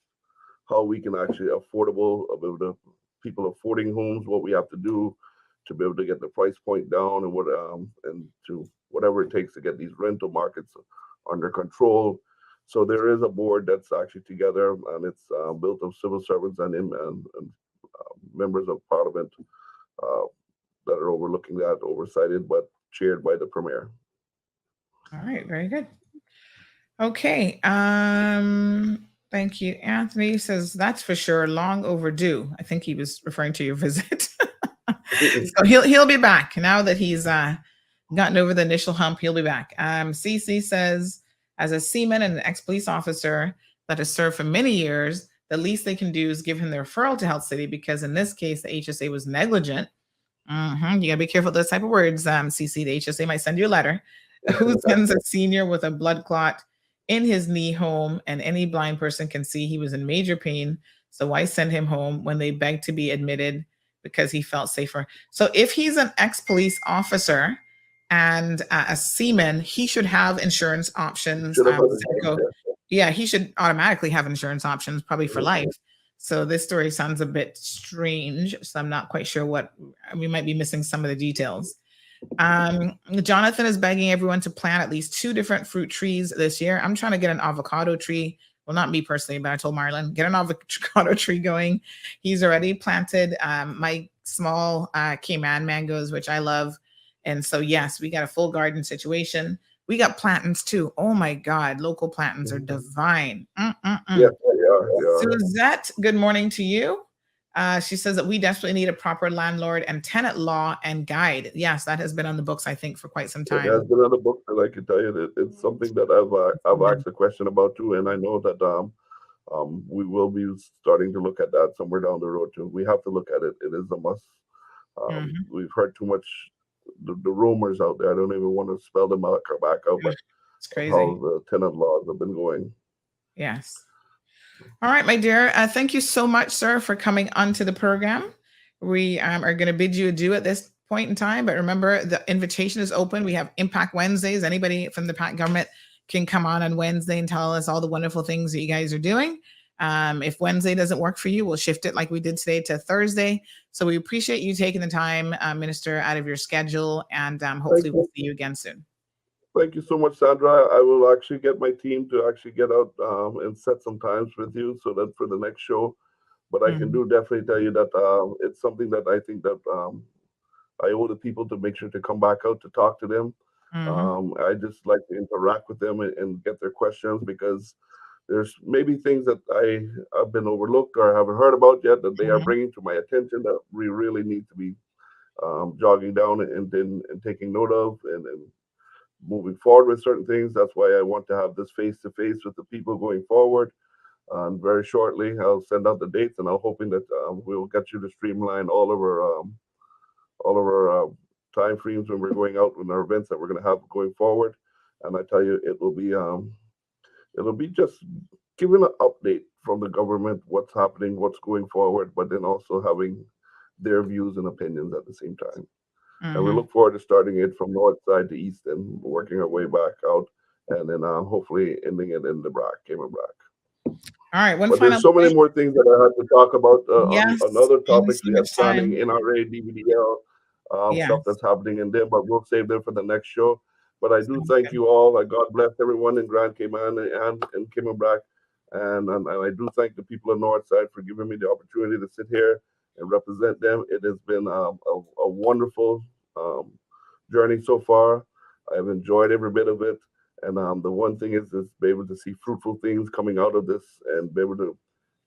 how we can actually affordable of the people affording homes, what we have to do to be able to get the price point down and what and to whatever it takes to get these rental markets under control. So there is a board that's actually together, and it's built of civil servants and members of parliament uh, that are overlooking that, oversighted, but chaired by the premier. All right, very good. Okay. Thank you. Anthony says that's for sure long overdue. I think he was referring to your visit. So he'll be back now that he's gotten over the initial hump. He'll be back. CC says, as a seaman and an ex-police officer that has served for many years, the least they can do is give him the referral to Health City because in this case the HSA was negligent. You gotta be careful with those type of words. CC, the HSA might send you a letter. Who sends a senior with a blood clot in his knee home, and any blind person can see he was in major pain. So why send him home when they begged to be admitted because he felt safer? So if he's an ex-police officer and a seaman, he should have insurance options. Should have understood that. Yeah, he should automatically have insurance options, probably for life. So this story sounds a bit strange. So I'm not quite sure what we might be missing some of the details. Jonathan is begging everyone to plant at least 2 different fruit trees this year. I'm trying to get an avocado tree. Well, not me personally, but I told Marlon, get an avocado tree going. He's already planted my small Cayman mangoes, which I love. And so, yes, we got a full garden situation. We got plantains too. Oh my God, local plantains are divine. Yes, they are. They are. Suzette, good morning to you. She says that we desperately need a proper landlord and tenant law and guide. Yes, that has been on the books, I think, for quite some It has time. been on the book, and I can tell you that it's something that I've asked a question about too, and I know that we will be starting to look at that somewhere down the road too. We have to look at it. It is a must. Mhm. We've heard too much the rumors out there. I don't even want to spell them out or back out, but It's of crazy. how the tenant laws have been going. Yes. All right, my dear. Thank you so much, sir, for coming onto the program. We are going to bid you adieu at this point in time, but remember the invitation is open. We have Impact Wednesdays. Anybody from the PAC government can come on Wednesday and tell us all the wonderful things that you guys are doing. If Wednesday doesn't work for you, we'll shift it like we did today to Thursday. So we appreciate you taking the time, Minister, out of your schedule, and Thank hopefully we'll you. see you again soon. Thank you so much, Sandra. I will actually get my team to actually get out and set some times with you so that for the next show. But I can Mhm. do definitely tell you that it's something that I think that I owe the people to make sure to come back out to talk to them. Mhm. I just like to interact with them and get their questions because there's maybe things that have been overlooked or haven't heard about yet that they are Mhm. bringing to my attention that we really need to be jogging down and taking note of and moving forward with certain things. That's why I want to have this face to face with the people going forward. And very shortly, I'll send out the dates, and I'm hoping that we'll get you to streamline all of our time frames when we're going out in our events that we're going to have going forward. And I tell you, it'll be just giving an update from the government, what's happening, what's going forward, but then also having their views and opinions at the same time. And we Mhm. look forward to starting it from north side to east and working our way back out, and then hopefully ending it in the BRAC, Cayman BRAC. All right. One But there's final so many question. more things that I had to talk about Yes. on other Only topics. so We much have planning, time. NRA, DVDL, stuff Yes. that's happening in there, but we'll save them for the next show. But I do Sounds thank good. you all. God bless everyone in Grand Cayman and in Cayman BRAC. And I do thank the people of Northside for giving me the opportunity to sit here and represent them. It has been a wonderful um, journey so far. I've enjoyed every bit of it. And the one thing is be able to see fruitful things coming out of this and be able to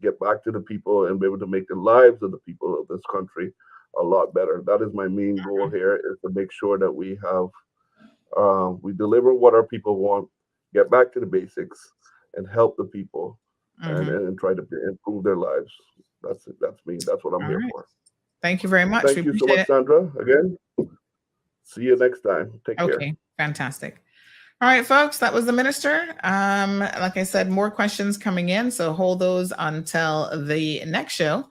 get back to the people and be able to make the lives of the people of this country a lot better. That is my main goal here, is to make sure that we deliver what our people want, get back to the basics, and help the people, Mhm. and try to improve their lives. That's it. That's me. That's what I'm All here right. for. Thank you very much. We Thank you so appreciate much, it. Sandra. Again, see you next time. Take care. Okay. Fantastic. All right, folks, that was the minister. Like I said, more questions coming in, so hold those until the next show.